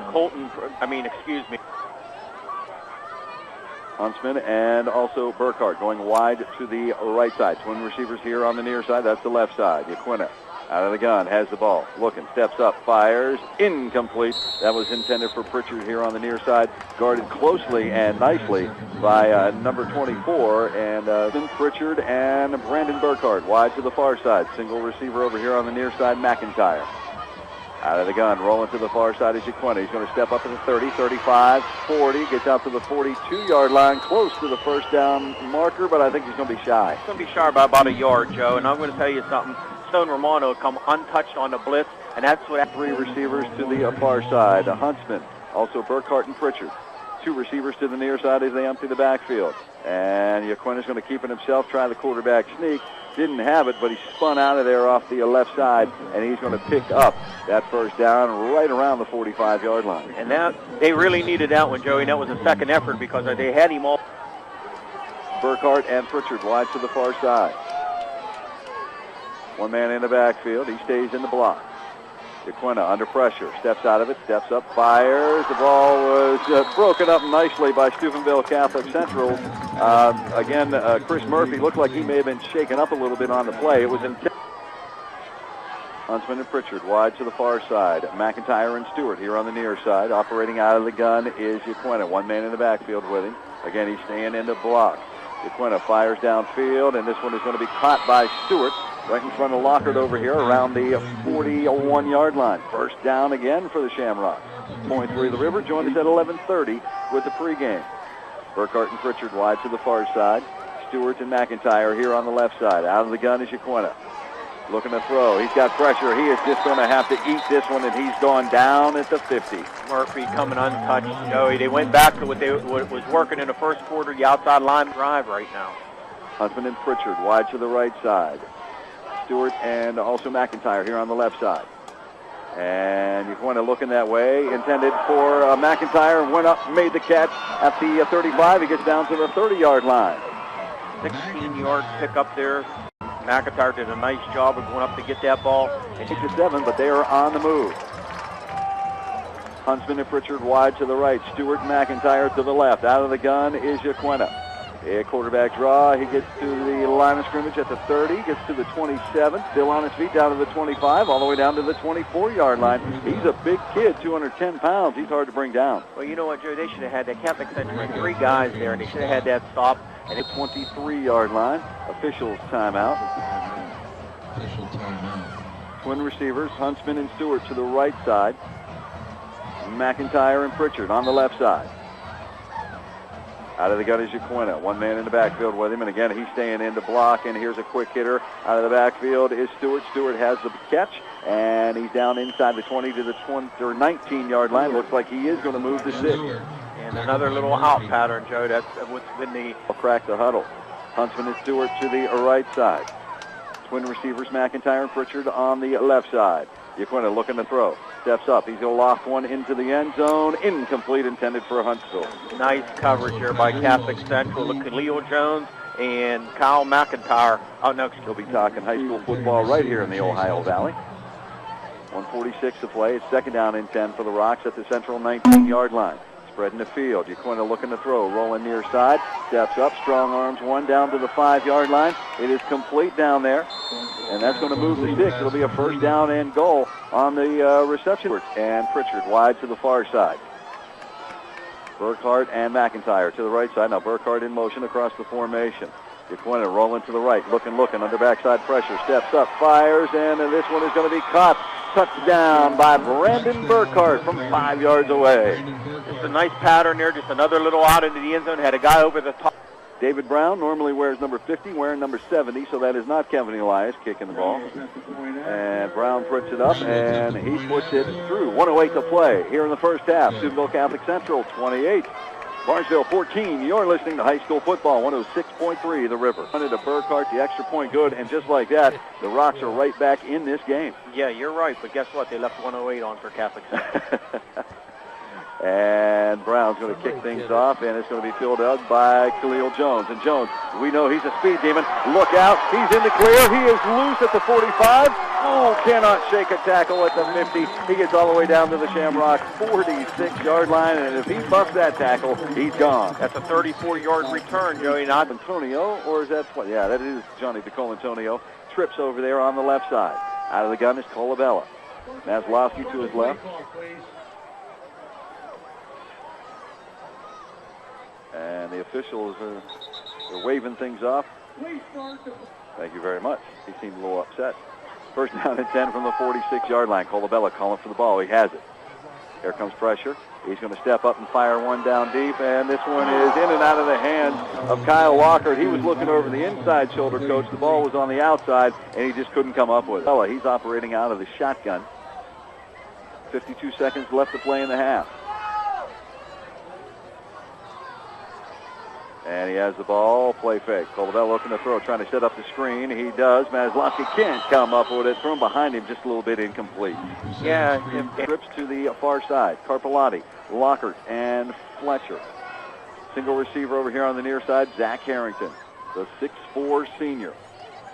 Huntsman and also Burkhart going wide to the right side. Twin receivers here on the near side. That's the left side. Yaquina out of the gun, has the ball. Looking, steps up, fires. Incomplete. That was intended for Pritchard here on the near side. Guarded closely and nicely by number 24. And Pritchard and Brandon Burkhart wide to the far side. Single receiver over here on the near side, McIntyre. Out of the gun, rolling to the far side is Yaquina. He's going to step up to the 30, 35, 40. Gets out to the 42-yard line, close to the first down marker, but I think he's going to be shy. He's going to be shy by about a yard, Joe. And I'm going to tell you something. Stone Romano come untouched on the blitz, and that's what... 3 receivers to the far side. Huntsman, also Burkhart and Pritchard. 2 receivers to the near side as they empty the backfield. And Yaquina's going to keep it himself, try the quarterback sneak. Didn't have it, but he spun out of there off the left side, and he's going to pick up that first down right around the 45-yard line. And that they really needed that one, Joey, and that was a second effort because they had him all. Burkhart and Pritchard wide to the far side. One man in the backfield. He stays in the block. Yaquina under pressure. Steps out of it. Steps up. Fires. The ball was broken up nicely by Steubenville Catholic Central. Again, Chris Murphy looked like he may have been shaken up a little bit on the play. It was intense. Huntsman and Pritchard wide to the far side. McIntyre and Stewart here on the near side. Operating out of the gun is Yaquina. One man in the backfield with him. Again, he's staying in the block. Yaquina fires downfield, and this one is going to be caught by Stewart right in front of Lockhart over here around the 41-yard line. First down again for the Shamrocks. Point 3 of the River joined us at 11:30 with the pregame. Burkhart and Pritchard wide to the far side. Stewart and McIntyre here on the left side. Out of the gun is Yaquina. looking to throw. He's got pressure. He is just going to have to eat this one, and he's gone down at the 50. Murphy coming untouched, Joey. They went back to what was working in the first quarter, the outside line drive right now. Huntsman and Pritchard wide to the right side. Stewart and also McIntyre here on the left side. And you're going to looking that way. Intended for McIntyre. Went up, made the catch at the 35. He gets down to the 30-yard line. 16-yard pickup there. McIntyre did a nice job of going up to get that ball. 8-7, but they are on the move. Huntsman and Pritchard wide to the right. Stewart and McIntyre to the left. Out of the gun is Yaquina. A quarterback draw. He gets to the line of scrimmage at the 30, gets to the 27, still on his feet down to the 25, all the way down to the 24-yard line. He's a big kid, 210 pounds. He's hard to bring down. Well, you know what, Joe? They should have had that. Catholic Central had 3 guys there, and they should have had that stop. And the 23-yard line. Officials timeout. Official timeout. Twin receivers, Huntsman and Stewart to the right side. McIntyre and Pritchard on the left side. Out of the gun is Yaquina. One man in the backfield with him, and again, he's staying in to block, and here's a quick hitter. Out of the backfield is Stewart. Stewart has the catch, and he's down inside the 20 to the 19-yard line. Looks like he is going to move to 6. And another little out pattern, Joe. That's what's been the... Crack the huddle. Huntsman and Stewart to the right side. Twin receivers, McIntyre and Pritchard on the left side. Yaquina looking to throw. Steps up. He's going to loft one into the end zone. Incomplete, intended for Huntsville. Nice coverage here by Catholic Central. Look, Khalil Jones and Kyle McIntyre out next. He'll be talking high school football right here in the Ohio Valley. 1:46 to play. It's second down and 10 for the Rocks at the Central 19-yard line. Spreading the field. Yaquina looking to throw. Rolling near side. Steps up. Strong arms. One down to the 5-yard line. It is complete down there. And that's going to move to 6. It'll be a first down and goal on the reception. And Pritchard wide to the far side. Burkhart and McIntyre to the right side. Now Burkhart in motion across the formation. Yaquina rolling to the right. Looking. Under backside pressure. Steps up. Fires. And this one is going to be caught. Touchdown by Brandon Burkhart from 5 yards away. Just a nice pattern there. Just another little out into the end zone. Had a guy over the top. David Brown normally wears number 50, wearing number 70, so that is not Kevin Elias kicking the ball. And Brown puts it up, and he puts it through. 1:08 to play here in the first half. Steubenville Catholic Central 28. Barnesville 14. You're listening to high school football, 106.3 The River. Hunted to Burkhart, the extra point good, and just like that, the Rocks are right back in this game. Yeah, you're right, but guess what? They left 108 on for Catholic Central. And Brown's going to kick things off, and it's going to be filled out by Khalil Jones. And Jones, we know he's a speed demon. Look out. He's in the clear. He is loose at the 45. Oh, cannot shake a tackle at the 50. He gets all the way down to the Shamrock 46-yard line, and if he buffs that tackle, he's gone. That's a 34-yard return, Joey. Not Antonio, or is that... Yeah, that is Johnny DeCole Antonio. Trips over there on the left side. Out of the gun is Colabella. Maslowski to his left. And the officials are waving things off. Thank you very much. He seemed a little upset. First down and 10 from the 46-yard line. Colabella calling for the ball. He has it. Here comes pressure. He's going to step up and fire one down deep, and this one is in and out of the hands of Kyle Lockhart. He was looking over the inside shoulder, Coach. The ball was on the outside, and he just couldn't come up with it. He's operating out of the shotgun. 52 seconds left to play in the half. And he has the ball, play fake. Colabella looking to throw, trying to set up the screen. He does. Maslowski can't come up with it. Thrown behind him, just a little bit incomplete. Yeah. Trips to the far side. Carpellotti, Lockhart, and Fletcher. Single receiver over here on the near side, Zach Harrington, the 6'4 senior.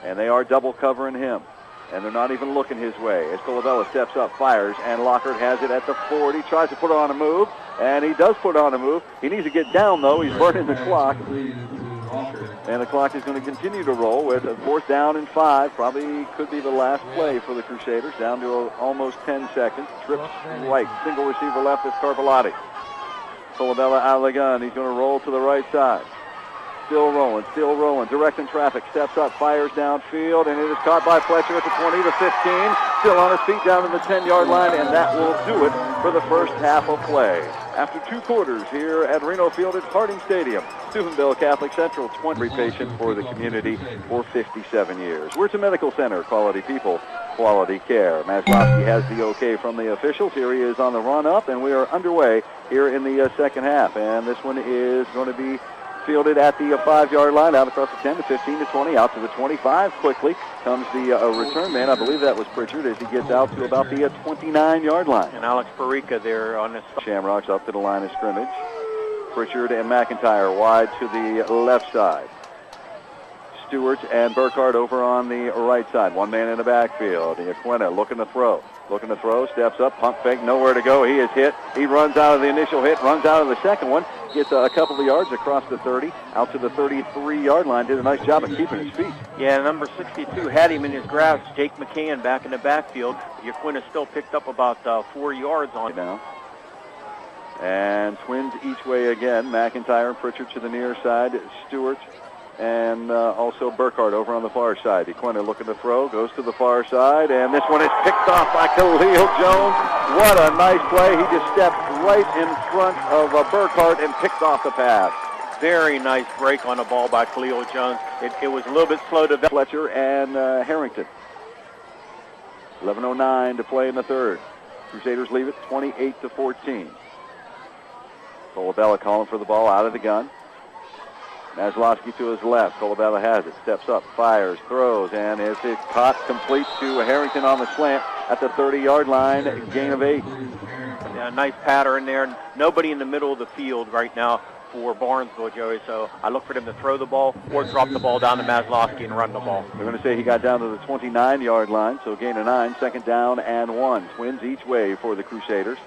And they are double covering him. And they're not even looking his way. As Colabella steps up, fires, and Lockhart has it at the 40. Tries to put it on a move, and he does put on a move. He needs to get down, though. He's burning the clock. And the clock is going to continue to roll with a 4th down and 5. Probably could be the last play for the Crusaders. Down to almost 10 seconds. Trips right. Single receiver left is Carpellotti. Colabella out of the gun. He's going to roll to the right side. Still rolling, directing traffic, steps up, fires downfield, and it is caught by Fletcher at the 20, the 15, still on his feet down to the 10-yard line, and that will do it for the first half of play. After 2 quarters here at Reno Field at Harding Stadium, Steubenville Catholic Central 20 patient for the community for 57 years. We're to Medical Center, quality people, quality care. Maslowski has the okay from the officials. Here he is on the run up, and we are underway here in the second half, and this one is going to be fielded at the 5-yard line, out across the 10 to 15 to 20, out to the 25. Quickly comes the return man. I believe that was Pritchard as he gets out to about the 29-yard line. And Alex Perica there on this. Shamrocks up to the line of scrimmage. Pritchard and McIntyre wide to the left side. Stewart and Burkhardt over on the right side. One man in the backfield. Aquina looking to throw, steps up, pump fake, nowhere to go. He is hit. He runs out of the initial hit, runs out of the second one, gets a couple of yards across the 30, out to the 33-yard line. Did a nice job of keeping his feet. Yeah, number 62 had him in his grasp. Jake McCann back in the backfield. Aquina still picked up about 4 yards on him. Now. And twins each way again. McIntyre and Pritchard to the near side. Stewart and also Burkhardt over on the far side. Aquina looking to throw, goes to the far side, and this one is picked off by Khalil Jones. What a nice play. He just stepped right in front of Burkhardt and picked off the pass. Very nice break on the ball by Khalil Jones. It was a little bit slow to... Fletcher and Harrington. 11:09 to play in the third. Crusaders leave it 28-14. Colabella calling for the ball out of the gun. Maslowski to his left. Colabella has it. Steps up, fires, throws, and is it caught complete to Harrington on the slant at the 30-yard line. Gain of 8. Yeah, nice pattern there. Nobody in the middle of the field right now for Barnesville, Joey. So I look for them to throw the ball or drop the ball down to Maslowski and run the ball. They're going to say he got down to the 29-yard line, so gain of 9. Second down and 1. Twins each way for the Crusaders.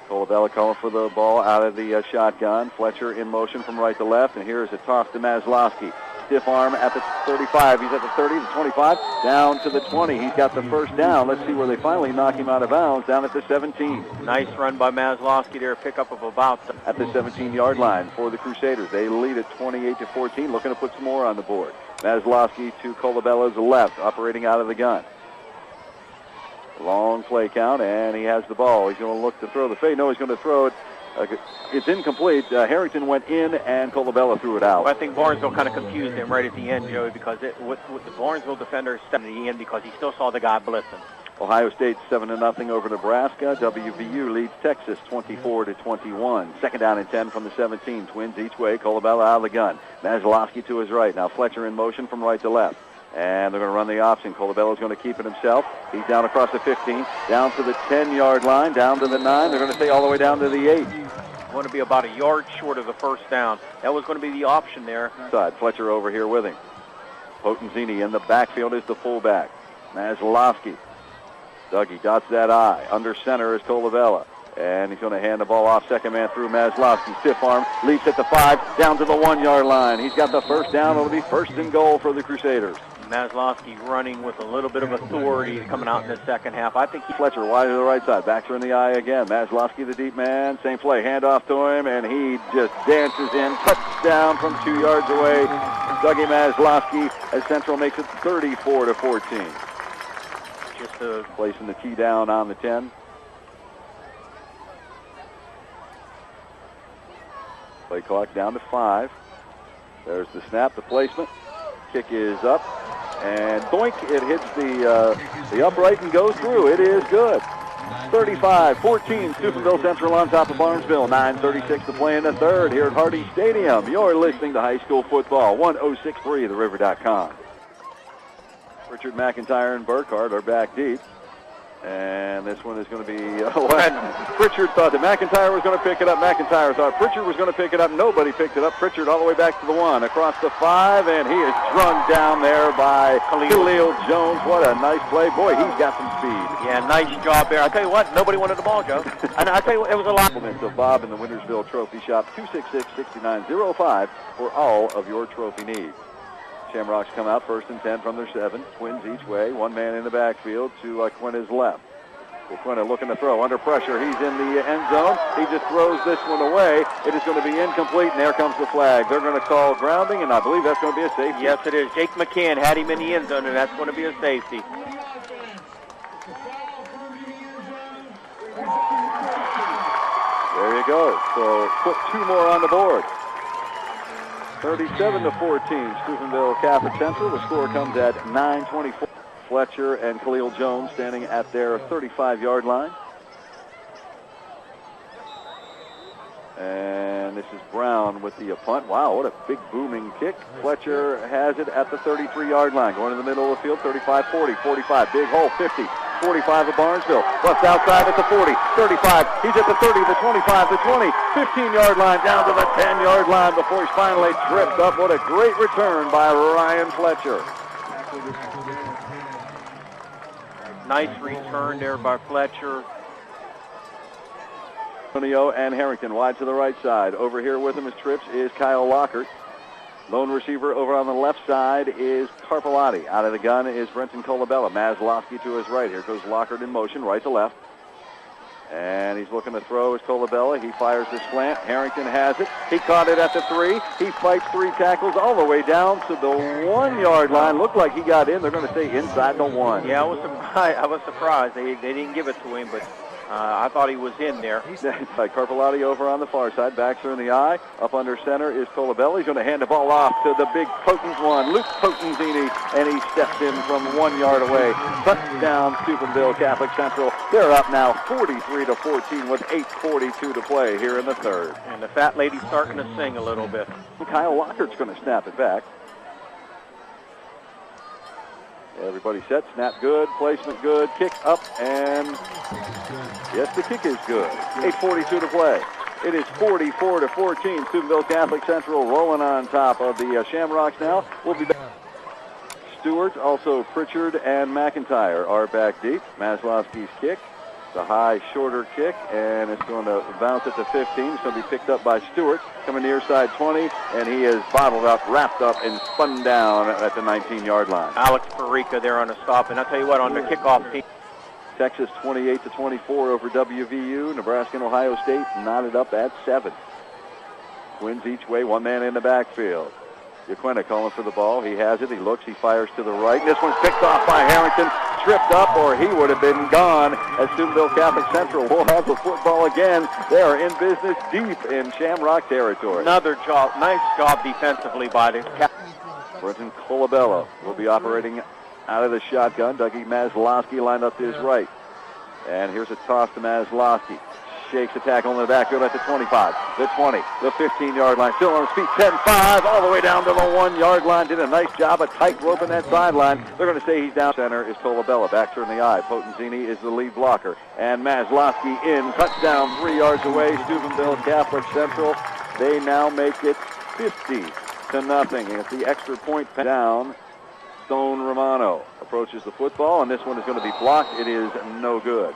Colabella calling for the ball out of the shotgun. Fletcher in motion from right to left, and here is a toss to Maslowski. Stiff arm at the 35. He's at the 30, the 25, down to the 20. He's got the first down. Let's see where they finally knock him out of bounds, down at the 17. Nice run by Maslowski there, pickup of about... At the 17-yard line for the Crusaders. They lead at 28-14, looking to put some more on the board. Maslowski to Colabella's left, operating out of the gun. Long play count, and he has the ball. He's going to look to throw the fade. No, he's going to throw it. It's incomplete. Harrington went in, and Colabella threw it out. Well, I think Barnesville kind of confused him right at the end, Joey, because with the Barnesville defender stepping at the end because he still saw the guy blitzing. Ohio State 7-0 over Nebraska. WVU leads Texas 24-21. Second down and 10 from the 17. Twins each way. Colabella out of the gun. Maslowski to his right. Now Fletcher in motion from right to left. And they're going to run the option. Colabella's going to keep it himself. He's down across the 15, down to the 10-yard line, down to the 9. They're going to stay all the way down to the 8. Going to be about a yard short of the first down. That was going to be the option there. Side. Fletcher over here with him. Potenzini in the backfield is the fullback. Maslowski. Dougie dots that I. Under center is Colabella. And he's going to hand the ball off. Second man through Maslowski. Stiff arm. Leaps at the 5. Down to the 1-yard line. He's got the first down. It'll be first and goal for the Crusaders. Maslowski running with a little bit of authority coming out in the second half. I think Fletcher wide to the right side. Backs are in the eye again. Maslowski the deep man. Same play. Handoff to him, and he just dances in. Touchdown from 2 yards away. Dougie Maslowski as Central makes it 34-14. Just placing the tee down on the 10. Play clock down to 5. There's the snap, the placement. Kick is up, and boink, it hits the upright and goes through. It is good. 35-14, Steubenville Central on top of Barnesville. 9:36 to play in the third here at Harding Stadium. You're listening to high school football, 106.3 theriver.com. Richard McIntyre and Burkhardt are back deep. And this one is going to be, Pritchard thought that McIntyre was going to pick it up. McIntyre thought Pritchard was going to pick it up. Nobody picked it up. Pritchard all the way back to the 1, across the 5, and he is drunk down there by Khalil Jones. What a nice play. Boy, he's got some speed. Yeah, nice job there. I'll tell you what, nobody wanted the ball, Joe. And I'll tell you what, it was a lot. Compliments of Bob in the Wintersville Trophy Shop, 266-6905 for all of your trophy needs. Shamrocks come out first and 10 from their 7. Twins each way. One man in the backfield to Quinta's left. Quinta looking to throw under pressure. He's in the end zone. He just throws this one away. It is going to be incomplete, and there comes the flag. They're going to call grounding, and I believe that's going to be a safety. Yes, it is. Jake McCann had him in the end zone, and that's going to be a safety. There you go. So put 2 more on the board. 37-14, Steubenville Catholic Central. The score comes at 9:24. Fletcher and Khalil Jones standing at their 35-yard line. And this is Brown with the punt. Wow, what a big booming kick. Fletcher has it at the 33-yard line. Going to the middle of the field, 35-40, 45. Big hole, 50. 45 of Barnesville. Bust outside at the 40, 35. He's at the 30, the 25, the 20, 15-yard line, down to the 10-yard line before he's finally tripped up. What a great return by Ryan Fletcher. Nice return there by Fletcher. Antonio and Harrington wide to the right side. Over here with him as trips is Kyle Lockhart. Lone receiver over on the left side is Carpellotti. Out of the gun is Brenton Colabella. Maslowski to his right. Here goes Lockhart in motion, right to left. And he's looking to throw as Colabella. He fires the slant. Harrington has it. He caught it at the 3. He fights 3 tackles all the way down to the 1-yard line. Looked like he got in. They're going to stay inside the 1. Yeah, I was surprised. They didn't give it to him, but I thought he was in there. Carpellotti over on the far side. Backs are in the eye. Up under center is Colabella. He's going to hand the ball off to the big potent one, Luke Potenzini, and he steps in from 1 yard away. Touchdown, Steubenville Catholic Central. They're up now 43-14 with 8:42 to play here in the third. And the fat lady's starting to sing a little bit. Kyle Lockhart's going to snap it back. Everybody set, snap good, placement good, kick up, and yes, the kick is good. 8:42 to play. It is 44-14. Steubenville Catholic Central rolling on top of the Shamrocks now. We'll be back. Stewart, also Pritchard and McIntyre are back deep. Maslowski's kick, the high, shorter kick, and it's going to bounce at the 15. It's going to be picked up by Stewart, coming near side 20, and he is bottled up, wrapped up, and spun down at the 19-yard line. Alex Perica there on the stop, and I'll tell you what, on the kickoff team. Texas 28-24 over WVU. Nebraska and Ohio State knotted up at 7. Twins each way, 1 man in the backfield. Yaquina calling for the ball. He has it. He looks. He fires to the right. This one's picked off by Harrington. Tripped up, or he would have been gone. As Steubenville Catholic Central will have the football again. They are in business deep in Shamrock territory. Another job. Nice job defensively by the Brenton Colabella will be operating out of the shotgun. Dougie Maslowski lined up to his right. And here's a toss to Maslowski. Shakes the tackle in the backfield at the 25, the 20, the 15-yard line. Still on his feet, 10-5, all the way down to the 1-yard line. Did a nice job of tight roping that sideline. They're going to say he's down. Center is Colabella. Backs are in the eye. Potenzini is the lead blocker. And Maslowski in. Touchdown 3 yards away. Steubenville Catholic Central. They now make it 50-0. It's the extra point down. Stone Romano approaches the football, and this one is going to be blocked. It is no good.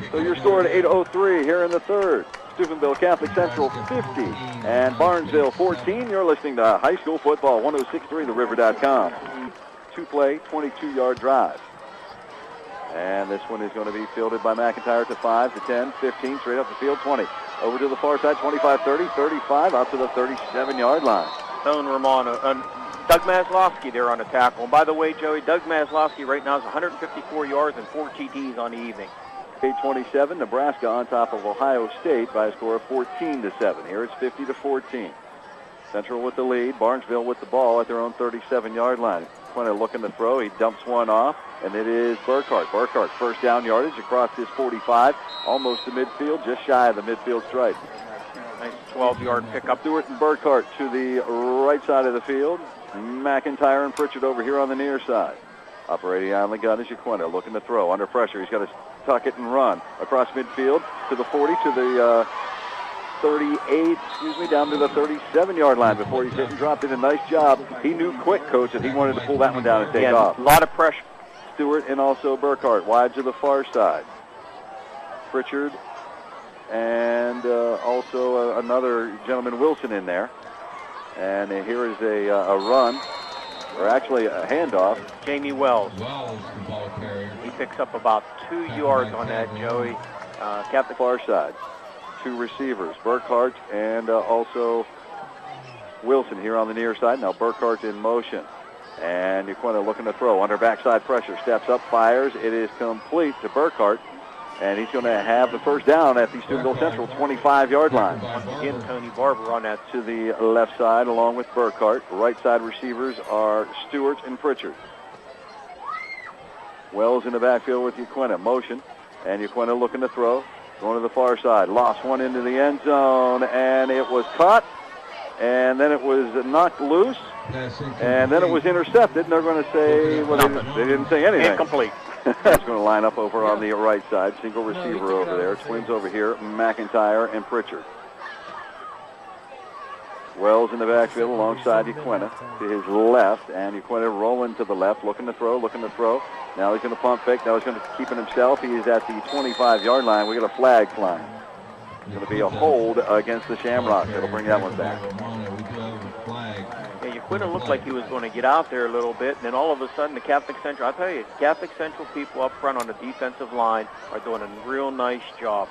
So your score at 8:03 here in the third. Steubenville Catholic Central 50 and Barnesville 14. You're listening to high school football, 106.3 theriver.com. 2-play, 22-yard drive. And this one is going to be fielded by McIntyre to 5, to 10, 15, straight up the field, 20. Over to the far side, 25, 30, 35, out to the 37-yard line. Stone Romano. Doug Maslowski there on the tackle. And by the way, Joey, Doug Maslowski right now is 154 yards and 4 TDs on the evening. 8:27, Nebraska on top of Ohio State by a score of 14-7. Here it's 50-14. Central with the lead. Barnesville with the ball at their own 37-yard line. Quinta looking to throw. He dumps one off, and it is Burkhart. Burkhart, first down yardage across his 45, almost to midfield, just shy of the midfield stripe. Nice 12-yard pickup. Stewart and Burkhart to the right side of the field. McIntyre and Pritchard over here on the near side. Operating on the gun is Yaquina, looking to throw. Under pressure, he's got to tuck it and run. Across midfield to the 40, to the 38, down to the 37-yard line before he's hit and dropped. Did a nice job. He knew quick, Coach, that he wanted to pull that one down and take off. A lot of pressure. Stewart and also Burkhart wide to the far side. Pritchard and another gentleman, Wilson, in there. And here is a run. or actually a handoff. Jamie Wells. Wells, the ball carrier. He picks up about 2 yards on that, Joey. Catholic far side. 2 receivers, Burkhart and also Wilson here on the near side. Now Burkhart in motion. And Yaquina looking to throw. Under backside pressure. Steps up, fires. It is complete to Burkhart. And he's going to have the first down at the Steubenville Central 25-yard line. Once again, Tony Barber on that. To the left side along with Burkhart. Right side receivers are Stewart and Pritchard. Wells in the backfield with Yaquina. Motion. And Yaquina looking to throw. Going to the far side. Lost one into the end zone. And it was caught. And then it was knocked loose. And then it was intercepted. And they're going to say, well, they didn't say anything. Incomplete. He's going to line up over on the right side. Single receiver over there. Twins over here. McIntyre and Pritchard. Wells in the backfield alongside Yaquina to his left. And Yaquina rolling to the left. Looking to throw. Now he's going to pump fake. Now he's going to keep it himself. He is at the 25-yard line. We got a flag flying. It's going to be a hold against the Shamrocks. It'll bring that one back. Yeah, Yaquina looked like he was going to get out there a little bit, and then all of a sudden the Catholic Central, I'll tell you, Catholic Central people up front on the defensive line are doing a real nice job.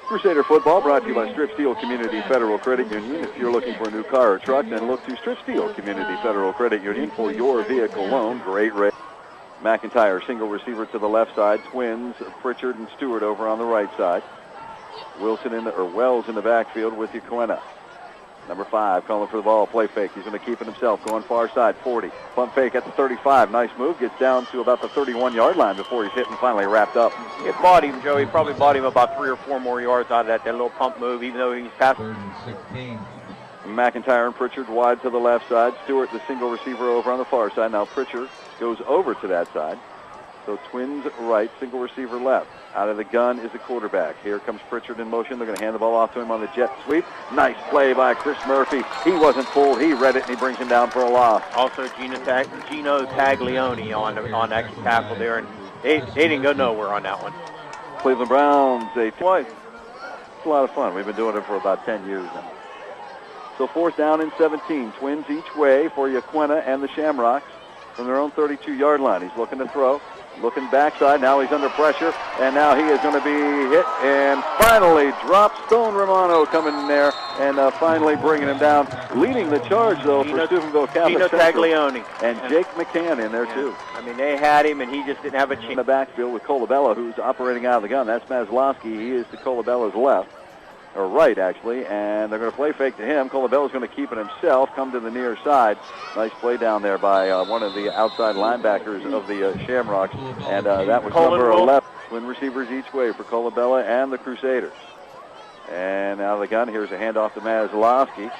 Crusader Football brought to you by Strip Steel Community Federal Credit Union. If you're looking for a new car or truck, then look to Strip Steel Community Federal Credit Union for your vehicle loan. Great rate. McIntyre, single receiver to the left side. Twins, Pritchard and Stewart over on the right side. Wells in the backfield with Yaquina. Number 5 calling for the ball. Play fake. He's going to keep it himself. Going far side. 40. Pump fake at the 35. Nice move. Gets down to about the 31-yard line before he's hit and finally wrapped up. It bought him, Joey. Probably bought him about 3 or 4 more yards out of that little pump move, even though he's past. 16. McIntyre and Pritchard wide to the left side. Stewart, the single receiver, over on the far side. Now Pritchard goes over to that side. So Twins right, single receiver left. Out of the gun is the quarterback. Here comes Pritchard in motion. They're going to hand the ball off to him on the jet sweep. Nice play by Chris Murphy. He wasn't fooled. He read it, and he brings him down for a loss. Also, Gino Taglioni on that tackle there, and they didn't go nowhere on that one. Cleveland Browns, twice. It's a lot of fun. We've been doing it for about 10 years now. So 4th down and 17. Twins each way for Yaquina and the Shamrocks from their own 32-yard line. He's looking to throw. Looking backside. Now he's under pressure. And now he is going to be hit and finally dropped. Stone Romano coming in there and finally bringing him down. Leading the charge, though, for Steubenville Catholic Gino Taglioni. And Jake McCann in there, too. I mean, they had him, and he just didn't have a chance. In the backfield with Colabella, who's operating out of the gun. That's Maslowski. He is to Colabella's left. Or right, actually, and they're going to play fake to him. Colabella's going to keep it himself, come to the near side. Nice play down there by one of the outside linebackers of the Shamrocks, and that was number 11. Twin receivers each way for Colabella and the Crusaders. And out of the gun, here's a handoff to Maslowski,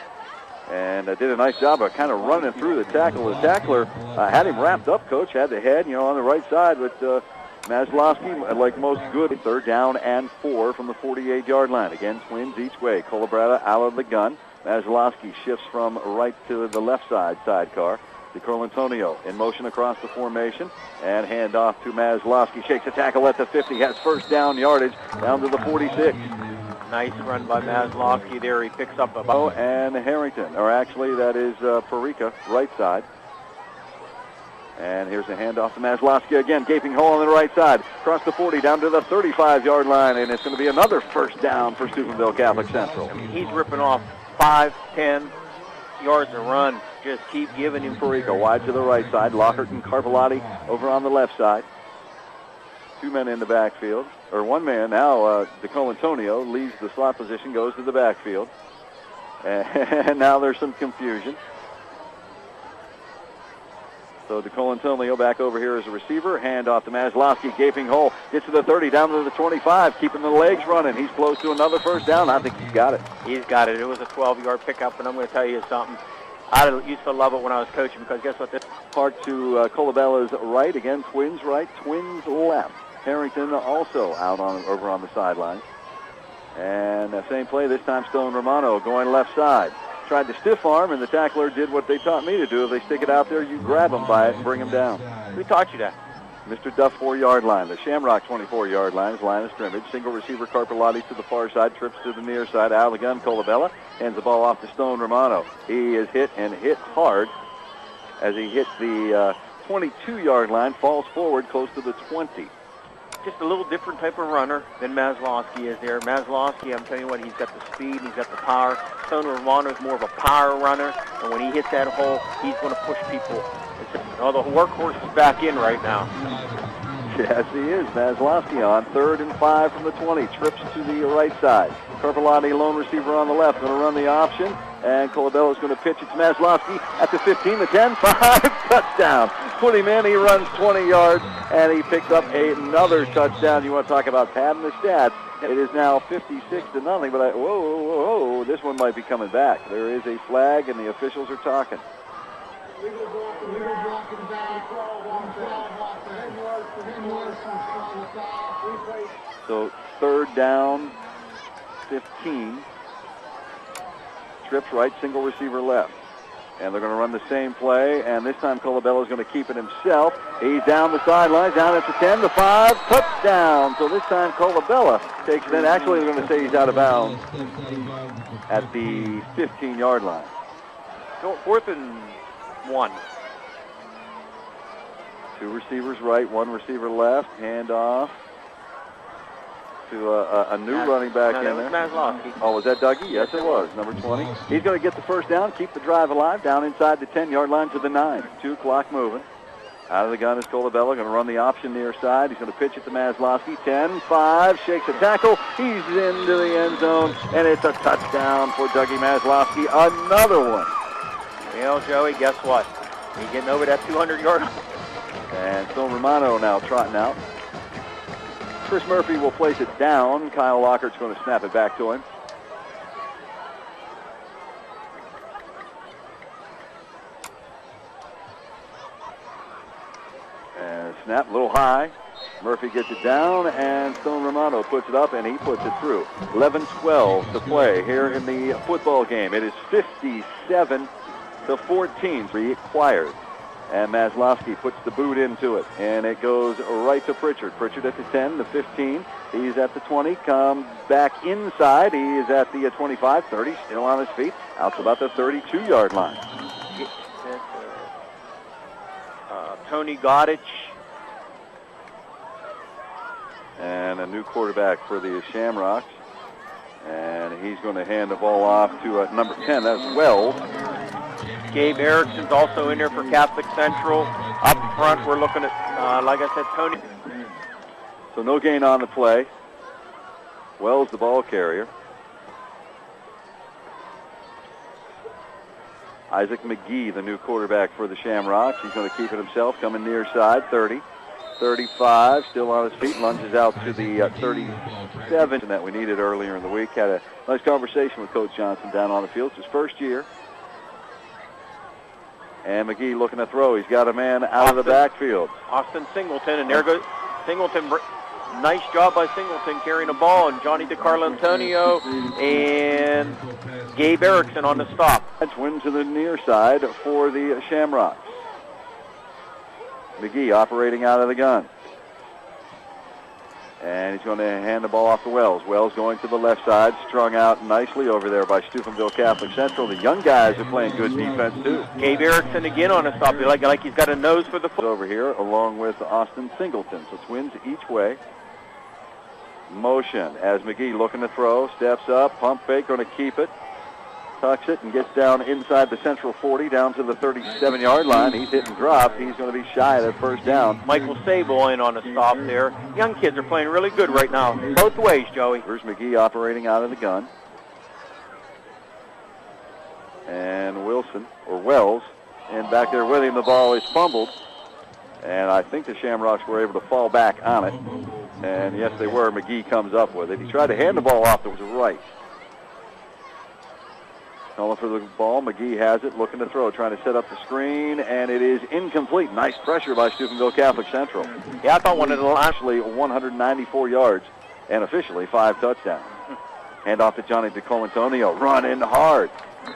and did a nice job of kind of running through the tackle. The tackler had him wrapped up, Coach, had the head, on the right side, but Maslowski, like most good, 3rd down and 4 from the 48-yard line. Again, Twins each way. Colabrata out of the gun. Maslowski shifts from right to the left side sidecar. DeCarlo Antonio in motion across the formation. And handoff to Maslowski. Shakes a tackle at the 50. Has first down yardage down to the 46. Nice run by Maslowski there. He picks up about. And Harrington, or actually that is Perica, right side. And here's a handoff to Maslowski again. Gaping hole on the right side. Across the 40 down to the 35-yard line. And it's going to be another first down for Steubenville Catholic Central. I mean, he's ripping off 5, 10 yards a run. Just keep giving him. Perica wide to the right side. Lockhart and Carpellotti over on the left side. 2 men in the backfield. Or 1 man now. DeCarlo Antonio leaves the slot position, goes to the backfield. And now there's some confusion. So DeCarlo Antonio back over here as a receiver. Hand off to Maslowski. Gaping hole. Gets to the 30, down to the 25. Keeping the legs running. He's close to another first down. I think he's got it. He's got it. It was a 12-yard pickup, and I'm going to tell you something. I used to love it when I was coaching because guess what? This part to Colabella's right. Again, Twins right, Twins left. Harrington also out over on the sideline. And that same play, this time Stone Romano going left side. Tried to stiff arm, and the tackler did what they taught me to do. If they stick it out there, you grab them by it and bring them down. We taught you that. Mr. Duff, 4-yard line. The Shamrock 24-yard line is line of scrimmage. Single receiver Carpellotti to the far side, trips to the near side. Out of the gun, Colabella hands the ball off to Stone Romano. He is hit and hit hard. as he hit the 22-yard line, falls forward close to the 20. Just a little different type of runner than Maslowski is there. Maslowski, I'm telling you what, he's got the speed, he's got the power. Stone Romano is more of a power runner, and when he hits that hole, he's going to push people. The workhorse is back in right now. Yes, he is. Maslowski on 3rd and 5 from the 20. Trips to the right side. Carpellotti, lone receiver on the left, going to run the option. And Colabello is going to pitch it to Maslowski at the 15, the 10, 5, touchdown. Put him in, he runs 20 yards, and he picks up another touchdown. You want to talk about padding the stats. It is now 56-0, but whoa, this one might be coming back. There is a flag, and the officials are talking. So 3rd down, 15. Trips right, single receiver left. And they're going to run the same play, and this time Colabello is going to keep it himself. He's down the sideline, down at the 10, the 5, touchdown. So this time Colabello takes it in. Actually, they're going to say he's out of bounds at the 15-yard line. So 4th and 1. 2 receivers right, 1 receiver left. Hand off to a new running back in there. Maslowski. Oh, was that Dougie? Yes, it was. Number 20. He's going to get the first down, keep the drive alive, down inside the 10-yard line to the 9. 2 clock moving. Out of the gun is Colabello, going to run the option near side. He's going to pitch it to Maslowski. 10, 5, shakes a tackle. He's into the end zone, and it's a touchdown for Dougie Maslowski. Another one. You know, Joey, guess what? He's getting over that 200-yard line. And Stone Romano now trotting out. Chris Murphy will place it down. Kyle Lockhart's going to snap it back to him. And snap, a little high. Murphy gets it down, and Stone Romano puts it up, and he puts it through. 11-12 to play here in the football game. It is 57-14, required. And Maslowski puts the boot into it, and it goes right to Pritchard. Pritchard at the 10, the 15. He's at the 20, comes back inside. He is at the 25, 30, still on his feet, out to about the 32-yard line. Tony Goddich. And a new quarterback for the Shamrocks. And he's going to hand the ball off to number 10, that's Wells. Gabe Erickson's also in there for Catholic Central. Up front, we're looking at, like I said, Tony. So no gain on the play. Wells, the ball carrier. Isaac McGee, the new quarterback for the Shamrocks. He's going to keep it himself, coming near side, 30, 35, still on his feet, lunges out to the 37 that we needed earlier in the week. Had a nice conversation with Coach Johnson down on the field. It's his first year. And McGee looking to throw. He's got a man out of the backfield. Austin Singleton, and there goes Singleton. Nice job by Singleton carrying the ball, and Johnny DeCarlo Antonio and Gabe Erickson on the stop. That's win to the near side for the Shamrocks. McGee operating out of the gun. And he's going to hand the ball off to Wells. Wells going to the left side, strung out nicely over there by Steubenville Catholic Central. The young guys are playing good defense, too. Gabe Erickson again on the stop. Like he's got a nose for the foot. Over here, along with Austin Singleton. So twins each way. Motion as McGee looking to throw. Steps up, pump fake, going to keep it. Tucks it and gets down inside the Central 40, down to the 37-yard line. He's hit and dropped. He's going to be shy of that first down. Michael Sable in on the stop there. Young kids are playing really good right now. Both ways, Joey. Here's McGee operating out of the gun. And Wells, and back there with him, the ball is fumbled. And I think the Shamrocks were able to fall back on it. And yes, they were. McGee comes up with it. He tried to hand the ball off to his right. Calling for the ball. McGee has it, looking to throw, trying to set up the screen, and it is incomplete. Nice pressure by Steubenville Catholic Central. Yeah, I thought one of the actually 194 yards and officially 5 touchdowns. Hand off to Johnny DeColantonio, running hard.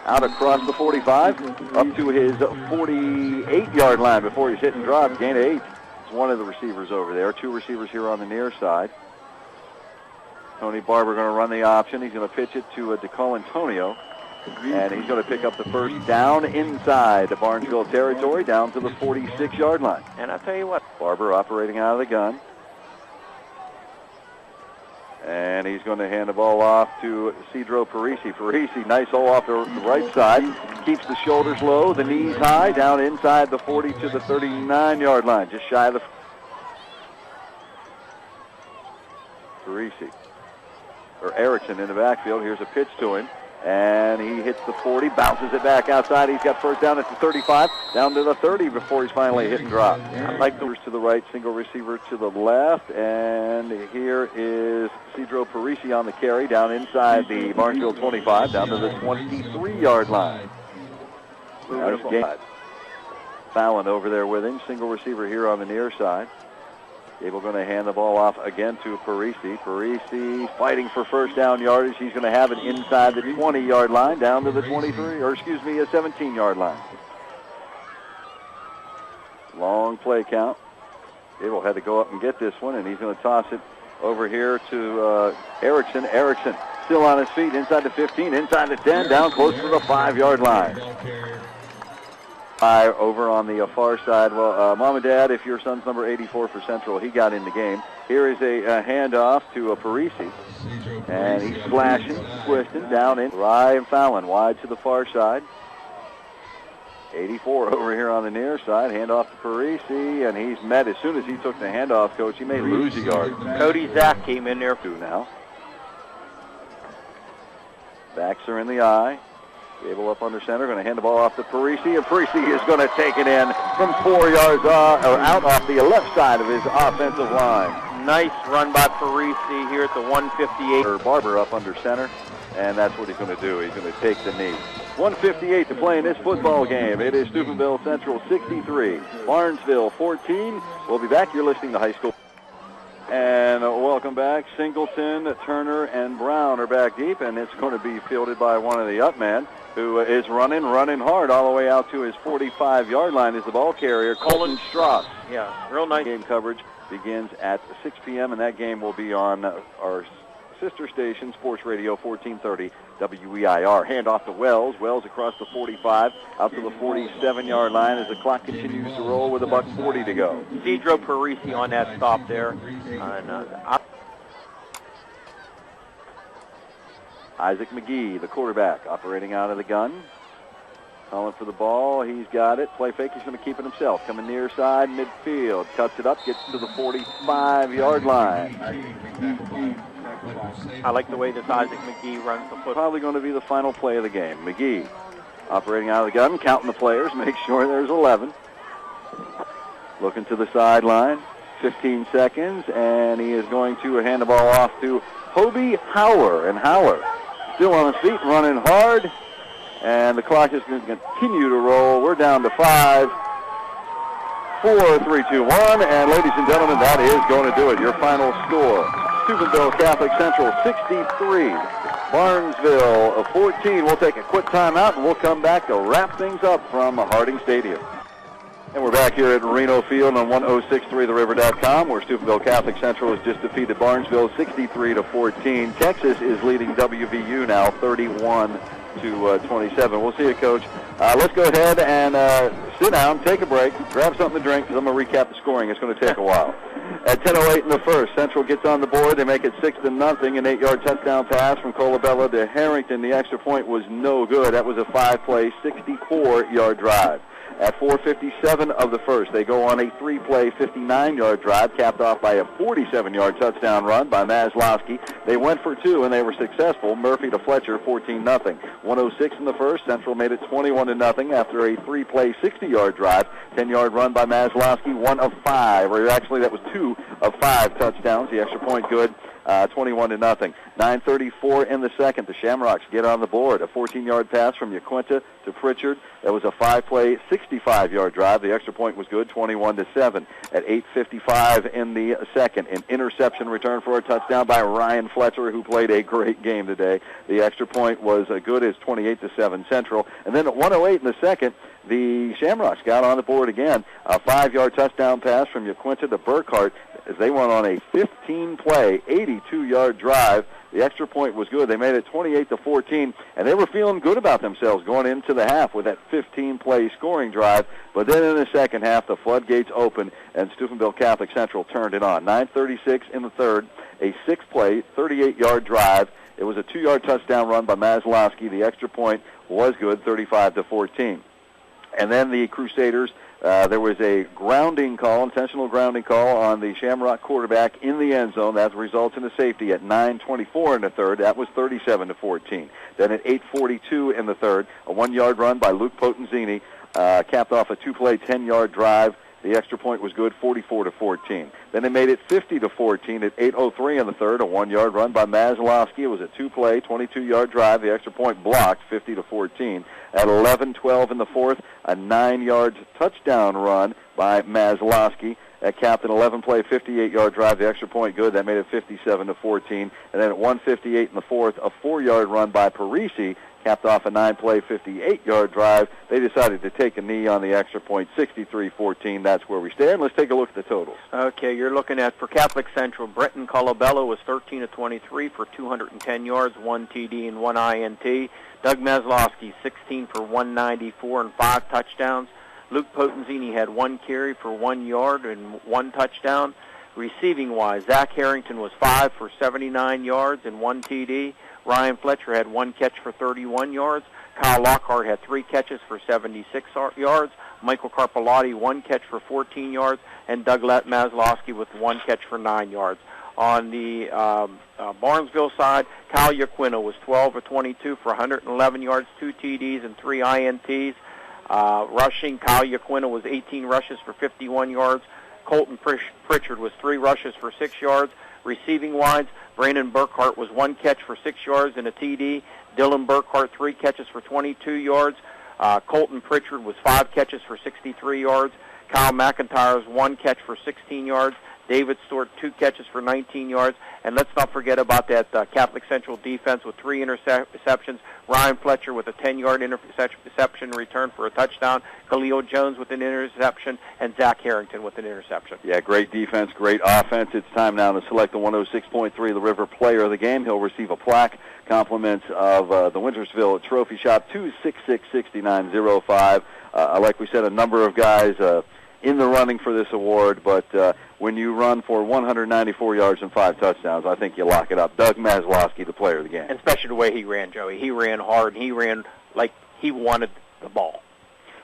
Out across the 45, up to his 48-yard line before he's hit and dropped. Gain of 8. It's one of the receivers over there. 2 receivers here on the near side. Tony Barber going to run the option. He's going to pitch it to DeColantonio. And he's going to pick up the first down inside the Barnesville territory, down to the 46-yard line. And I'll tell you what. Barber operating out of the gun. And he's going to hand the ball off to Cedro Parisi. Parisi, nice hole off the right side. Keeps the shoulders low, the knees high, down inside the 40 to the 39-yard line. Just shy of the... Parisi. Or Erickson in the backfield. Here's a pitch to him. And he hits the 40, bounces it back outside. He's got first down at the 35, down to the 30 before he's finally hit and drop. Like the to the right, single receiver to the left. And here is Cedro Parisi on the carry, down inside the Barnesville 25, down to the 23-yard line. Fallon over there with him, single receiver here on the near side. Gable going to hand the ball off again to Parisi. Parisi fighting for first down yardage. He's going to have it inside the 20-yard line, down to the 17-yard line. Long play count. Gable had to go up and get this one, and he's going to toss it over here to Erickson. Erickson still on his feet, inside the 15, inside the 10, down close to the 5-yard line. Over on the far side. Well, Mom and Dad, if your son's number 84 for Central, he got in the game. Here is a handoff to Parisi. And he's slashing, twisting, down in. Ryan Fallon wide to the far side. 84 over here on the near side. Handoff to Parisi, and he's met. As soon as he took the handoff, Coach, he may lose a yard. Cody Zach came in there. Now. Backs are in the eye. Gable up under center, going to hand the ball off to Parisi, and Parisi is going to take it in from 4 yards out off the left side of his offensive line. Nice run by Parisi here at the 158. Barber up under center, and that's what he's going to do. He's going to take the knee. 1:58 to play in this football game. It is Steubenville Central 63, Barnesville 14. We'll be back. You're listening to High School. And welcome back. Singleton, Turner, and Brown are back deep, and it's going to be fielded by one of the up men, who is running hard all the way out to his 45-yard line is the ball carrier, Colton Strauss. Yeah, real nice. Game coverage begins at 6 p.m., and that game will be on our sister station, Sports Radio 1430 WEIR. Handoff to Wells. Wells across the 45, out to the 47-yard line as the clock continues to roll with $1:40 to go. Cedro Parisi on that stop there. Isaac McGee, the quarterback, operating out of the gun. Calling for the ball. He's got it. Play fake. He's going to keep it himself. Coming near side, midfield. Cuts it up, gets to the 45-yard line. I like the way this Isaac McGee runs the football. Probably going to be the final play of the game. McGee operating out of the gun, counting the players, make sure there's 11. Looking to the sideline. 15 seconds, and he is going to hand the ball off to Hobie Howler. And Howler still on his feet, running hard. And the clock is going to continue to roll. We're down to 5, 4, 3, 2, 1. And ladies and gentlemen, that is going to do it. Your final score. Steubenville Catholic Central 63. Barnesville 14. We'll take a quick timeout, and we'll come back to wrap things up from Harding Stadium. And we're back here at Reno Field on 1063theriver.com, where Steubenville Catholic Central has just defeated Barnesville 63-14. Texas is leading WVU now 31-27. We'll see you, Coach. Let's go ahead and sit down, take a break, grab something to drink, because I'm going to recap the scoring. It's going to take a while. At 10:08 in the first, Central gets on the board. They make it 6-0, an 8-yard touchdown pass from Colabella to Harrington. The extra point was no good. That was a 5-play, 64-yard drive. At 4:57 of the first, they go on a 3-play, 59-yard drive, capped off by a 47-yard touchdown run by Maslowski. They went for 2, and they were successful. Murphy to Fletcher, 14-0. 1:06 in the first, Central made it 21-0 after a 3-play, 60-yard drive, 10-yard run by Maslowski, 1 of 5, or actually that was 2 of 5 touchdowns. The extra point good. 21-0. 9:34 in the second. The Shamrocks get on the board. A 14-yard pass from Yaquinta to Pritchard. That was a 5-play, 65-yard drive. The extra point was good, 21-7. At 8:55 in the second, an interception return for a touchdown by Ryan Fletcher, who played a great game today. The extra point was good as 28-7 Central. And then at 1:08 in the second, the Shamrocks got on the board again. A 5-yard touchdown pass from Yaquinta to Burkhart. as they went on a 15-play, 82-yard drive. The extra point was good. They made it 28-14, and they were feeling good about themselves going into the half with that 15-play scoring drive. But then in the second half, the floodgates opened, and Steubenville Catholic Central turned it on. 9:36 in the third, a 6-play, 38-yard drive. It was a 2-yard touchdown run by Maslowski. The extra point was good, 35-14. And then the Crusaders, there was a grounding call, intentional grounding call on the Shamrock quarterback in the end zone. That results in a safety at 9:24 in the third. That was 37-14. Then at 8:42 in the third, a 1-yard run by Luke Potenzini capped off a 2-play, 10-yard drive. The extra point was good, 44-14. Then they made it 50-14 at 8:03 in the third. A 1-yard run by Maslowski. It was a 2-play, 22-yard drive. The extra point blocked, 50-14. At 11:12 in the fourth, a 9-yard touchdown run by Maslowski. That capped an 11-play, 58-yard drive. The extra point good. That made it 57-14. And then at 1:58 in the fourth, a 4-yard run by Parisi capped off a 9-play, 58-yard drive. They decided to take a knee on the extra point, 63-14. That's where we stand. Let's take a look at the totals. Okay, you're looking at, for Catholic Central, Brenton Colabello was 13 of 23 for 210 yards, 1 TD and 1 INT. Doug Maslowski, 16 for 194 and 5 touchdowns. Luke Potenzini had 1 carry for 1 yard and 1 touchdown. Receiving-wise, Zach Harrington was 5 for 79 yards and 1 TD. Ryan Fletcher had 1 catch for 31 yards. Kyle Lockhart had 3 catches for 76 yards. Michael Carpalotti, 1 catch for 14 yards. And Doug Maslowski with 1 catch for 9 yards. On the Barnesville side, Kyle Yaquino was 12 of 22 for 111 yards, 2 TDs and 3 INTs. Rushing, Kyle Yaquino was 18 rushes for 51 yards. Colton Pritchard was 3 rushes for 6 yards. Receiving-wise, Brandon Burkhart was 1 catch for 6 yards and a TD. Dylan Burkhart, 3 catches for 22 yards. Colton Pritchard was 5 catches for 63 yards. Kyle McIntyre's 1 catch for 16 yards. David Stewart, 2 catches for 19 yards. And let's not forget about that Catholic Central defense with 3 interceptions. Ryan Fletcher with a 10-yard interception return for a touchdown. Khalil Jones with an interception. And Zach Harrington with an interception. Yeah, great defense, great offense. It's time now to select the 106.3 The River Player of the Game. He'll receive a plaque, compliments of the Wintersville Trophy Shop, 266-6905. Like we said, a number of guys in the running for this award, but when you run for 194 yards and 5 touchdowns, I think you lock it up. Doug Maslowski, the player of the game. And especially the way he ran, Joey. He ran hard, and he ran like he wanted the ball.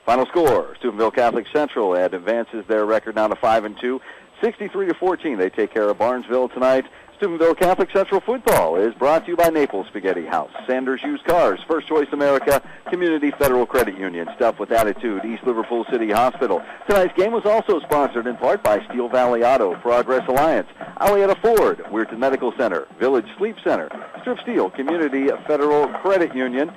Final score, Steubenville Catholic Central advances their record now to 5-2, 63-14. They take care of Barnesville tonight. Steubenville Catholic Central Football is brought to you by Naples Spaghetti House, Sanders Used Cars, First Choice America, Community Federal Credit Union, Stuff with Attitude, East Liverpool City Hospital. Tonight's game was also sponsored in part by Steel Valley Auto, Progress Alliance, Alietta Ford, Weirton Medical Center, Village Sleep Center, Strip Steel, Community Federal Credit Union,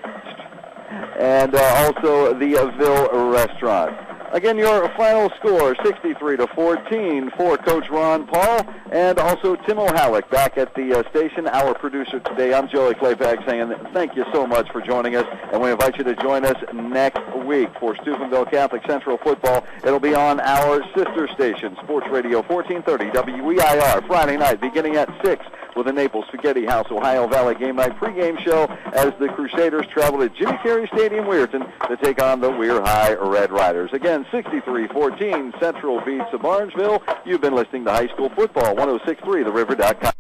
and also the Ville Restaurant. Again, your final score, 63-14 for Coach Ron Paul, and also Tim O'Halleck back at the station, our producer today. I'm Joey Klepack saying thank you so much for joining us, and we invite you to join us next week for Steubenville Catholic Central Football. It'll be on our sister station, Sports Radio 1430 WEIR, Friday night beginning at 6 with the Naples Spaghetti House Ohio Valley Game Night pregame show as the Crusaders travel to Jimmy Carey Stadium, Weirton, to take on the Weir High Red Riders. Again, 63-14, Central beats Barnesville. You've been listening to High School Football, 106.3 TheRiver.com.